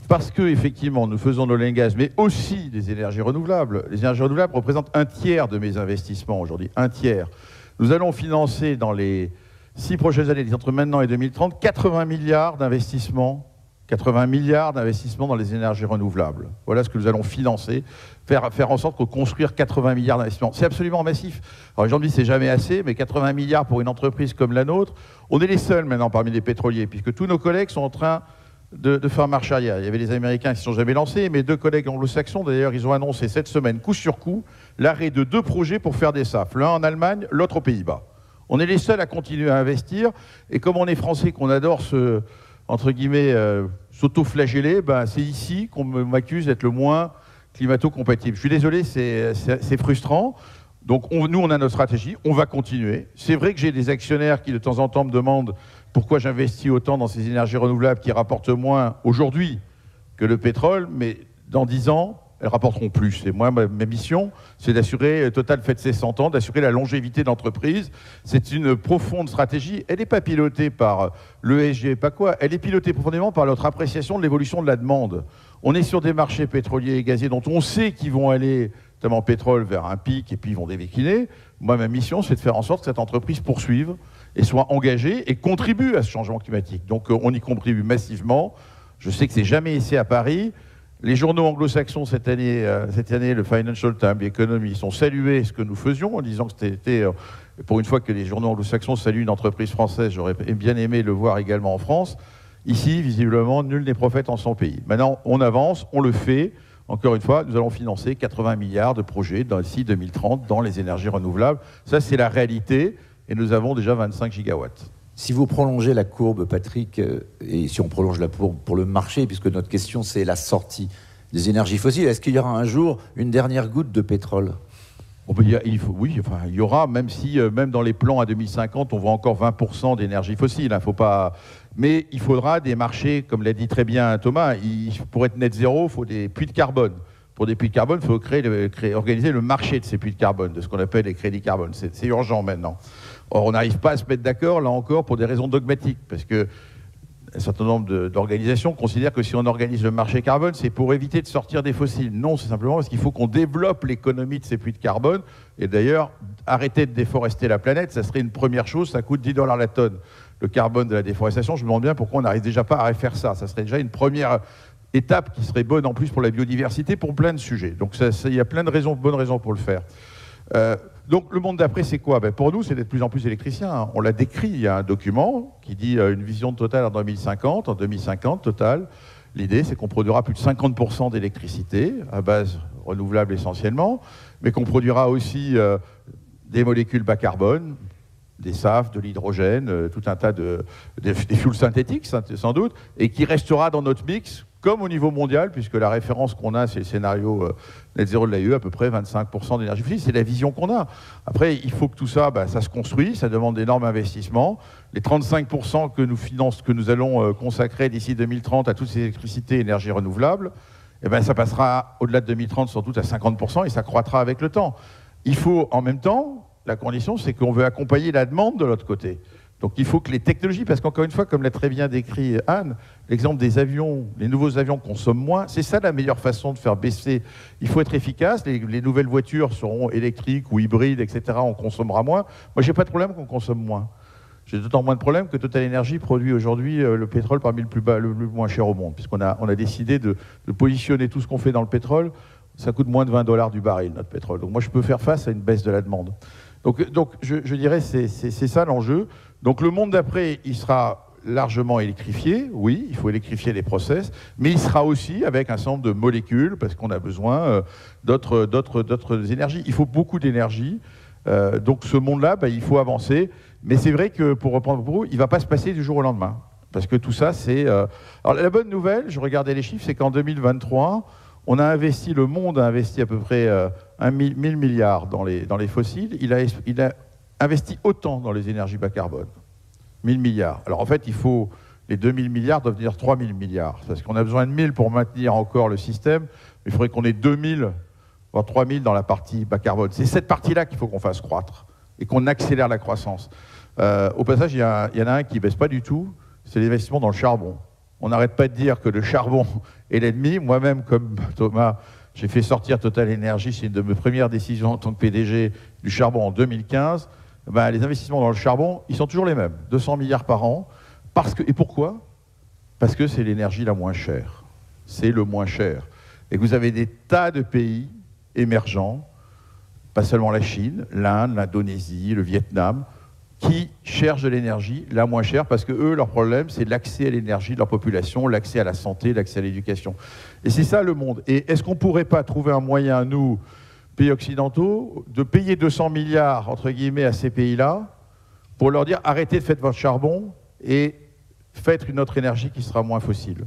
Parce que, effectivement, nous faisons de l'oil and gas, mais aussi des énergies renouvelables. Les énergies renouvelables représentent 1/3 de mes investissements aujourd'hui, 1/3. Nous allons financer dans les 6 prochaines années, entre maintenant et 2030, 80 milliards d'investissements dans les énergies renouvelables. Voilà ce que nous allons financer, faire en sorte de construire 80 milliards d'investissements. C'est absolument massif. Alors les gens me disent c'est jamais assez, mais 80 milliards pour une entreprise comme la nôtre, on est les seuls maintenant parmi les pétroliers, puisque tous nos collègues sont en train de faire marche arrière. Il y avait les Américains qui ne sont jamais lancés, mais 2 collègues anglo-saxons, d'ailleurs, ils ont annoncé cette semaine, coup sur coup, l'arrêt de 2 projets pour faire des SAF, l'un en Allemagne, l'autre aux Pays-Bas. On est les seuls à continuer à investir, et comme on est français, qu'on adore entre guillemets, s'auto-flageller, ben, c'est ici qu'on m'accuse d'être le moins climato-compatible. Je suis désolé, c'est frustrant. Donc nous, on a notre stratégie, on va continuer. C'est vrai que j'ai des actionnaires qui, de temps en temps, me demandent pourquoi j'investis autant dans ces énergies renouvelables qui rapportent moins aujourd'hui que le pétrole, mais dans 10 ans, elles rapporteront plus. Et moi, ma mission, c'est d'assurer, Total fête ses 100 ans, d'assurer la longévité de l'entreprise. C'est une profonde stratégie. Elle n'est pas pilotée par l'ESG, pas quoi. Elle est pilotée profondément par notre appréciation de l'évolution de la demande. On est sur des marchés pétroliers et gaziers dont on sait qu'ils vont aller, notamment pétrole, vers un pic et puis ils vont décliner. Moi, ma mission, c'est de faire en sorte que cette entreprise poursuive et soit engagée et contribue à ce changement climatique. Donc, on y contribue massivement. Je sais que c'est jamais ici à Paris. Les journaux anglo-saxons cette année, le Financial Times, l'Economist, ont salué ce que nous faisions en disant que c'était, pour une fois que les journaux anglo-saxons saluent une entreprise française, j'aurais bien aimé le voir également en France. Ici, visiblement, nul n'est prophète en son pays. Maintenant, on avance, on le fait. Encore une fois, nous allons financer 80 milliards de projets d'ici 2030 dans les énergies renouvelables. Ça, c'est la réalité et nous avons déjà 25 gigawatts. Si vous prolongez la courbe, Patrick, et si on prolonge la courbe pour le marché, puisque notre question c'est la sortie des énergies fossiles, est-ce qu'il y aura un jour une dernière goutte de pétrole ? Oui, il y aura, même si, même dans les plans à 2050, on voit encore 20% d'énergie fossile. Faut pas... Mais il faudra des marchés, comme l'a dit très bien Thomas, pour être net zéro, il faut des puits de carbone. Pour des puits de carbone, il faut organiser le marché de ces puits de carbone, de ce qu'on appelle les crédits carbone. C'est urgent maintenant. Or, on n'arrive pas à se mettre d'accord, là encore, pour des raisons dogmatiques, parce que un certain nombre d'organisations considèrent que si on organise le marché carbone, c'est pour éviter de sortir des fossiles. Non, c'est simplement parce qu'il faut qu'on développe l'économie de ces puits de carbone. Et d'ailleurs, arrêter de déforester la planète, ça serait une première chose, ça coûte $10 la tonne. Le carbone de la déforestation, je me demande bien pourquoi on n'arrive déjà pas à faire ça. Ça serait déjà une première étape qui serait bonne en plus pour la biodiversité, pour plein de sujets. Donc il y a plein de bonnes raisons pour le faire. Donc le monde d'après, c'est quoi ? Pour nous, c'est d'être de plus en plus électricien. On l'a décrit, il y a un document qui dit une vision de Total en 2050. En 2050, Total, l'idée, c'est qu'on produira plus de 50% d'électricité, à base renouvelable essentiellement, mais qu'on produira aussi des molécules bas carbone, des SAF, de l'hydrogène, tout un tas des fuels synthétiques, sans doute, et qui restera dans notre mix, comme au niveau mondial, puisque la référence qu'on a, c'est le scénario net zéro de l'AIE, à peu près 25% d'énergie fossile. C'est la vision qu'on a. Après, il faut que tout ça, ça se construise, ça demande d'énormes investissements. Les 35% que nous allons consacrer d'ici 2030 à toutes ces électricités et énergies renouvelables, ça passera au-delà de 2030 sans doute à 50% et ça croîtra avec le temps. Il faut, en même temps, la condition, c'est qu'on veut accompagner la demande de l'autre côté. Donc il faut que les technologies, parce qu'encore une fois, comme l'a très bien décrit Anne, l'exemple des avions, les nouveaux avions consomment moins, c'est ça la meilleure façon de faire baisser. Il faut être efficace, les nouvelles voitures seront électriques ou hybrides, etc., on consommera moins. Moi, j'ai pas de problème qu'on consomme moins. J'ai d'autant moins de problèmes que Total Energy produit aujourd'hui le pétrole parmi le moins cher au monde, puisqu'on a décidé de positionner tout ce qu'on fait dans le pétrole, ça coûte moins de $20 du baril, notre pétrole. Donc moi, je peux faire face à une baisse de la demande. Donc je dirais c'est ça l'enjeu. Donc le monde d'après, il sera largement électrifié, oui, il faut électrifier les process, mais il sera aussi avec un certain nombre de molécules, parce qu'on a besoin d'autres énergies. Il faut beaucoup d'énergie, donc ce monde-là, il faut avancer, mais c'est vrai que, pour reprendre pour vous, il ne va pas se passer du jour au lendemain, parce que tout ça, c'est... Alors la bonne nouvelle, je regardais les chiffres, c'est qu'en 2023, le monde a investi à peu près 1000 milliards dans les fossiles. Il a investi autant dans les énergies bas carbone. 1000 milliards. Alors en fait, les 2000 milliards doivent devenir 3000 milliards. Parce qu'on a besoin de 1000 pour maintenir encore le système. Il faudrait qu'on ait 2000, voire 3000 dans la partie bas carbone. C'est cette partie-là qu'il faut qu'on fasse croître et qu'on accélère la croissance. Au passage, il y en a un qui ne baisse pas du tout, c'est l'investissement dans le charbon. On n'arrête pas de dire que le charbon est l'ennemi. Moi-même, comme Thomas, j'ai fait sortir Total Energy, c'est une de mes premières décisions en tant que PDG, du charbon en 2015. ben, les investissements dans le charbon, ils sont toujours les mêmes, 200 milliards par an. Et pourquoi? Parce que c'est l'énergie la moins chère. C'est le moins cher. Et que vous avez des tas de pays émergents, pas seulement la Chine, l'Inde, l'Indonésie, le Vietnam, qui cherchent de l'énergie la moins chère parce que eux, leur problème, c'est l'accès à l'énergie de leur population, l'accès à la santé, l'accès à l'éducation. Et c'est ça le monde. Et est-ce qu'on ne pourrait pas trouver un moyen, nous, pays occidentaux, de payer 200 milliards, entre guillemets, à ces pays-là, pour leur dire arrêtez de faire votre charbon et faites une autre énergie qui sera moins fossile.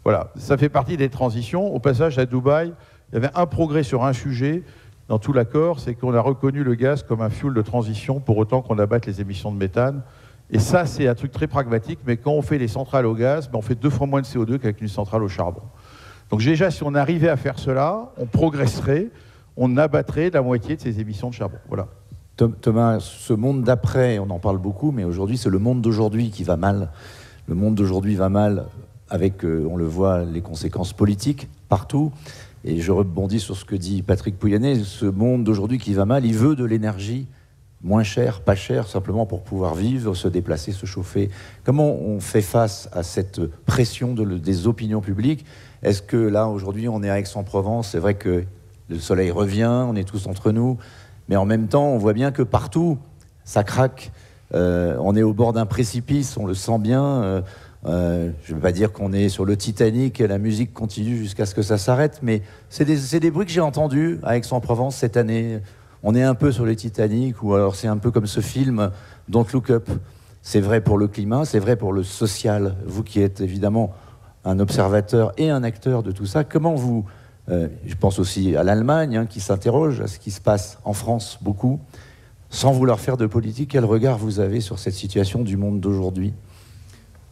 Voilà, ça fait partie des transitions. Au passage, à Dubaï, il y avait un progrès sur un sujet dans tout l'accord, c'est qu'on a reconnu le gaz comme un fuel de transition pour autant qu'on abatte les émissions de méthane. Et ça, c'est un truc très pragmatique, mais quand on fait les centrales au gaz, ben on fait 2 fois moins de CO2 qu'avec une centrale au charbon. Donc déjà, si on arrivait à faire cela, on progresserait, on abattrait la moitié de ces émissions de charbon. Voilà. Thomas, ce monde d'après, on en parle beaucoup, mais aujourd'hui, c'est le monde d'aujourd'hui qui va mal. Le monde d'aujourd'hui va mal avec, on le voit, les conséquences politiques partout. Et je rebondis sur ce que dit Patrick Pouyanné, ce monde d'aujourd'hui qui va mal, il veut de l'énergie moins chère, pas chère, simplement pour pouvoir vivre, se déplacer, se chauffer. Comment on fait face à cette pression des opinions publiques? Est-ce que là, aujourd'hui, on est à Aix-en-Provence, c'est vrai que le soleil revient, on est tous entre nous, mais en même temps, on voit bien que partout, ça craque. On est au bord d'un précipice, on le sent bien. Je ne veux pas dire qu'on est sur le Titanic et la musique continue jusqu'à ce que ça s'arrête, mais c'est des bruits que j'ai entendus à Aix-en-Provence cette année. On est un peu sur le Titanic, ou alors c'est un peu comme ce film Don't Look Up. C'est vrai pour le climat, c'est vrai pour le social. Vous qui êtes évidemment un observateur et un acteur de tout ça, comment vous... je pense aussi à l'Allemagne, hein, qui s'interroge à ce qui se passe en France beaucoup. Sans vouloir faire de politique, quel regard vous avez sur cette situation du monde d'aujourd'hui ?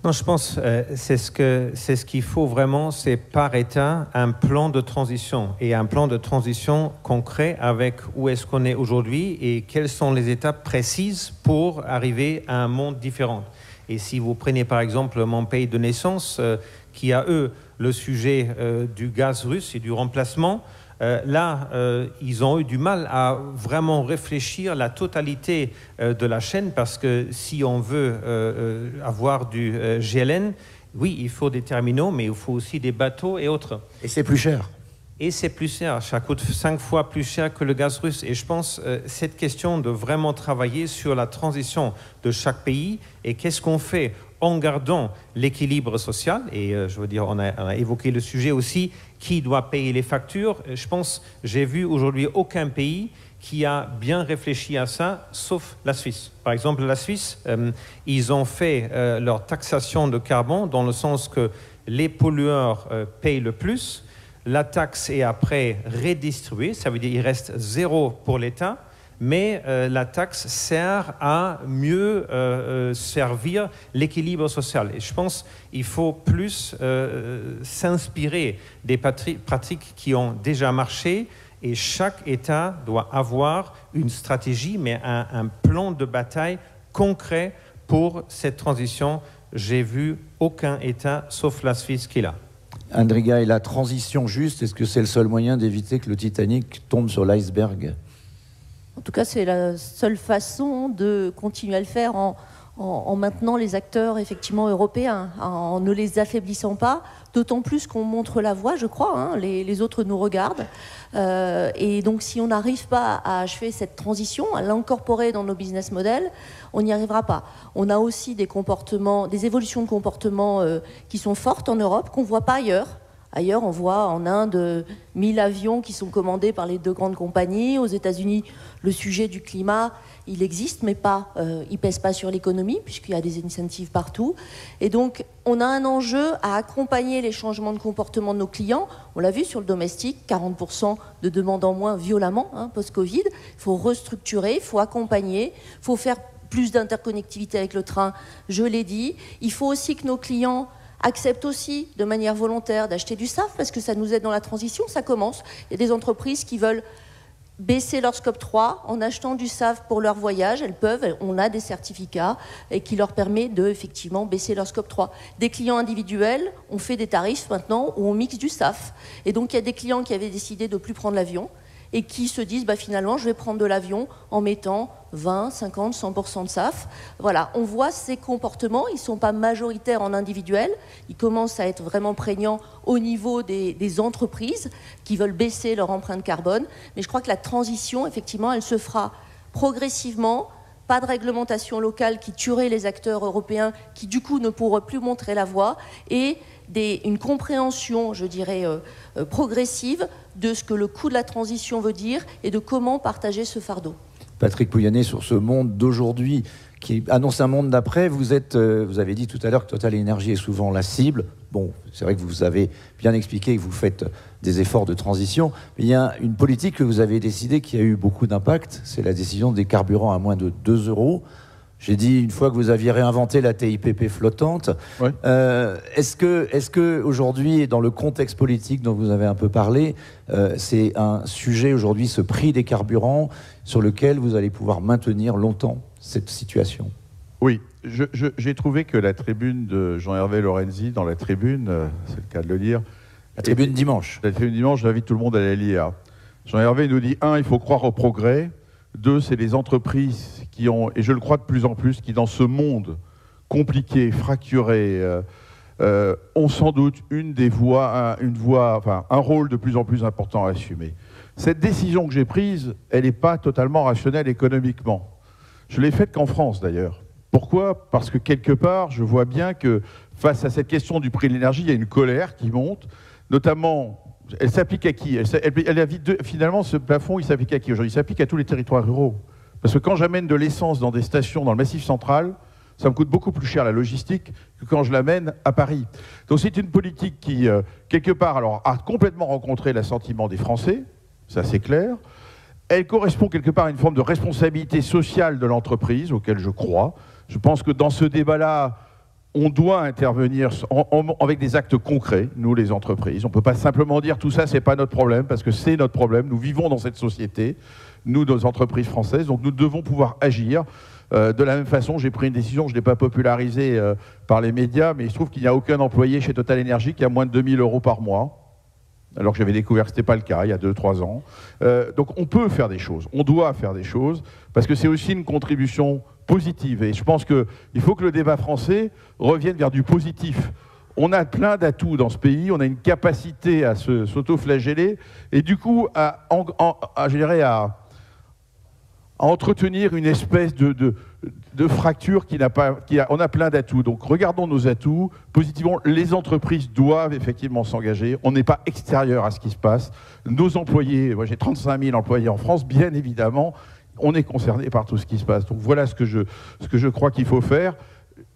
Non, je pense c'est ce qu'il faut vraiment, c'est par État un plan de transition et un plan de transition concret avec où est-ce qu'on est aujourd'hui et quelles sont les étapes précises pour arriver à un monde différent. Et si vous prenez par exemple mon pays de naissance, qui a eux le sujet du gaz russe et du remplacement, ils ont eu du mal à vraiment réfléchir la totalité de la chaîne parce que si on veut avoir du GLN, oui, il faut des terminaux, mais il faut aussi des bateaux et autres. Et c'est plus cher. Et c'est plus cher, ça coûte 5 fois plus cher que le gaz russe. Et je pense cette question de vraiment travailler sur la transition de chaque pays et qu'est-ce qu'on fait en gardant l'équilibre social, et je veux dire, on a évoqué le sujet aussi, qui doit payer les factures. Je pense, j'ai vu aujourd'hui aucun pays qui a bien réfléchi à ça, sauf la Suisse. Par exemple, la Suisse, ils ont fait leur taxation de carbone dans le sens que les pollueurs payent le plus, la taxe est après redistribuée, ça veut dire qu'il reste 0 pour l'État, mais la taxe sert à mieux servir l'équilibre social. Et je pense qu'il faut plus s'inspirer des pratiques qui ont déjà marché et chaque État doit avoir une stratégie, mais un plan de bataille concret pour cette transition. J'ai vu aucun État, sauf la Suisse, qui l'a. Andriga, et la transition juste, est-ce que c'est le seul moyen d'éviter que le Titanic tombe sur l'iceberg ? En tout cas, c'est la seule façon de continuer à le faire en maintenant les acteurs effectivement européens, en ne les affaiblissant pas, d'autant plus qu'on montre la voie, je crois, hein, les autres nous regardent. Et donc, si on n'arrive pas à achever cette transition, à l'incorporer dans nos business models, on n'y arrivera pas. On a aussi des comportements, des évolutions de comportements qui sont fortes en Europe, qu'on ne voit pas ailleurs. Ailleurs, on voit en Inde 1000 avions qui sont commandés par les 2 grandes compagnies. Aux États-Unis, le sujet du climat, il existe, mais pas, il pèse pas sur l'économie, puisqu'il y a des incentives partout. Et donc, on a un enjeu à accompagner les changements de comportement de nos clients. On l'a vu sur le domestique, 40% de demandes en moins violemment, hein, post-Covid. Il faut restructurer, il faut accompagner, il faut faire plus d'interconnectivité avec le train, je l'ai dit. Il faut aussi que nos clients acceptent aussi de manière volontaire d'acheter du SAF parce que ça nous aide dans la transition, ça commence. Il y a des entreprises qui veulent baisser leur scope 3 en achetant du SAF pour leur voyage. Elles peuvent, on a des certificats et qui leur permet de effectivement baisser leur scope 3. Des clients individuels, on fait des tarifs maintenant où on mixe du SAF. Et donc il y a des clients qui avaient décidé de ne plus prendre l'avion et qui se disent finalement je vais prendre de l'avion en mettant 20, 50, 100% de SAF. Voilà, on voit ces comportements, ils ne sont pas majoritaires en individuel, ils commencent à être vraiment prégnants au niveau des entreprises qui veulent baisser leur empreinte carbone. Mais je crois que la transition, effectivement, elle se fera progressivement. Pas de réglementation locale qui tuerait les acteurs européens qui du coup ne pourraient plus montrer la voie, et une compréhension, je dirais, progressive de ce que le coût de la transition veut dire et de comment partager ce fardeau. Patrick Pouyanné, sur ce monde d'aujourd'hui qui annonce un monde d'après, vous avez dit tout à l'heure que Total Energy est souvent la cible. Bon, c'est vrai que vous avez bien expliqué que vous faites des efforts de transition, mais il y a une politique que vous avez décidée qui a eu beaucoup d'impact, c'est la décision des carburants à moins de 2 €. J'ai dit une fois que vous aviez réinventé la TIPP flottante. Ouais. Est-ce que aujourd'hui, dans le contexte politique dont vous avez un peu parlé, c'est un sujet aujourd'hui, ce prix des carburants, sur lequel vous allez pouvoir maintenir longtemps cette situation? Oui, j'ai trouvé que la tribune de Jean-Hervé Lorenzi, dans la tribune, c'est le cas de le dire. La tribune dimanche. La tribune dimanche, j'invite tout le monde à la lire. Jean-Hervé nous dit, 1, il faut croire au progrès. 2, c'est les entreprises qui ont, et je le crois de plus en plus, qui dans ce monde compliqué, fracturé, ont sans doute un rôle de plus en plus important à assumer. Cette décision que j'ai prise, elle n'est pas totalement rationnelle économiquement. Je l'ai faite qu'en France d'ailleurs. Pourquoi? Parce que quelque part, je vois bien que face à cette question du prix de l'énergie, il y a une colère qui monte, notamment. Elle s'applique à qui? Finalement, ce plafond, il s'applique à qui aujourd'hui? Il s'applique à tous les territoires ruraux. Parce que quand j'amène de l'essence dans des stations dans le Massif central, ça me coûte beaucoup plus cher la logistique que quand je l'amène à Paris. Donc c'est une politique qui, quelque part, alors, a complètement rencontré l'assentiment des Français, ça c'est clair. Elle correspond quelque part à une forme de responsabilité sociale de l'entreprise, auquel je crois. Je pense que dans ce débat-là, on doit intervenir avec des actes concrets, nous les entreprises. On ne peut pas simplement dire tout ça, c'est pas notre problème, parce que c'est notre problème. Nous vivons dans cette société, nous, nos entreprises françaises, donc nous devons pouvoir agir. De la même façon, j'ai pris une décision que je n'ai pas popularisée par les médias, mais il se trouve qu'il n'y a aucun employé chez Total Energy qui a moins de 2 000 € par mois, alors que j'avais découvert que ce n'était pas le cas il y a 2-3 ans. Donc on peut faire des choses, on doit faire des choses, parce que c'est aussi une contribution positive. Et je pense qu'il faut que le débat français revienne vers du positif. On a plein d'atouts dans ce pays, on a une capacité à s'auto-flageller, et du coup à entretenir une espèce de fracture on a plein d'atouts. Donc regardons nos atouts positivement. Les entreprises doivent effectivement s'engager. On n'est pas extérieur à ce qui se passe. Nos employés, moi j'ai 35 000 employés en France, bien évidemment, on est concerné par tout ce qui se passe. Donc voilà ce que je crois qu'il faut faire.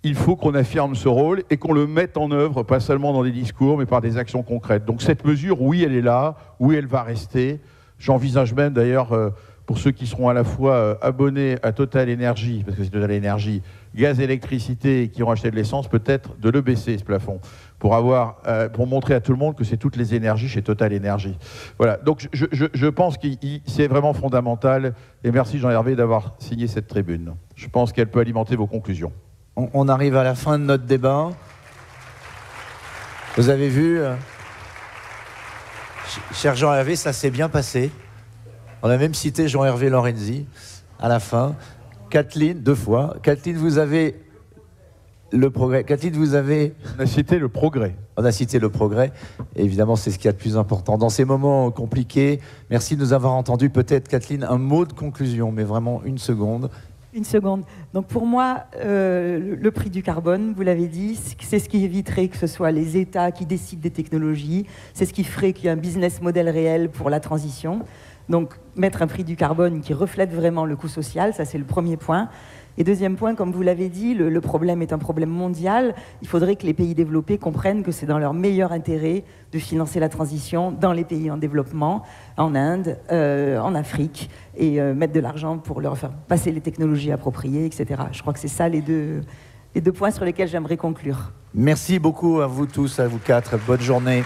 Il faut qu'on affirme ce rôle et qu'on le mette en œuvre, pas seulement dans des discours, mais par des actions concrètes. Donc cette mesure, oui, elle est là, oui, elle va rester. J'envisage même d'ailleurs, pour ceux qui seront à la fois abonnés à Total Energy, parce que c'est Total Energy, gaz, électricité, et qui ont acheté de l'essence, peut-être de le baisser, ce plafond, pour montrer à tout le monde que c'est toutes les énergies chez Total Energy. Voilà, donc je pense que c'est vraiment fondamental, et merci Jean-Hervé d'avoir signé cette tribune. Je pense qu'elle peut alimenter vos conclusions. On arrive à la fin de notre débat. Vous avez vu, cher Jean-Hervé, ça s'est bien passé. On a même cité Jean-Hervé Lorenzi à la fin. Kathleen, 2 fois. Kathleen, vous avez le progrès. Kathleen, vous avez... On a cité le progrès. On a cité le progrès. Et évidemment, c'est ce qu'il y a de plus important. Dans ces moments compliqués, merci de nous avoir entendus. Peut-être, Kathleen, un mot de conclusion, mais vraiment 1 seconde. 1 seconde. Donc pour moi, le prix du carbone, vous l'avez dit, c'est ce qui éviterait que ce soit les États qui décident des technologies. C'est ce qui ferait qu'il y ait un business model réel pour la transition. Donc, mettre un prix du carbone qui reflète vraiment le coût social, ça c'est le premier point. Et deuxième point, comme vous l'avez dit, le problème est un problème mondial. Il faudrait que les pays développés comprennent que c'est dans leur meilleur intérêt de financer la transition dans les pays en développement, en Inde, en Afrique, et mettre de l'argent pour leur faire passer les technologies appropriées, etc. Je crois que c'est ça les deux points sur lesquels j'aimerais conclure. Merci beaucoup à vous tous, à vous 4. Bonne journée.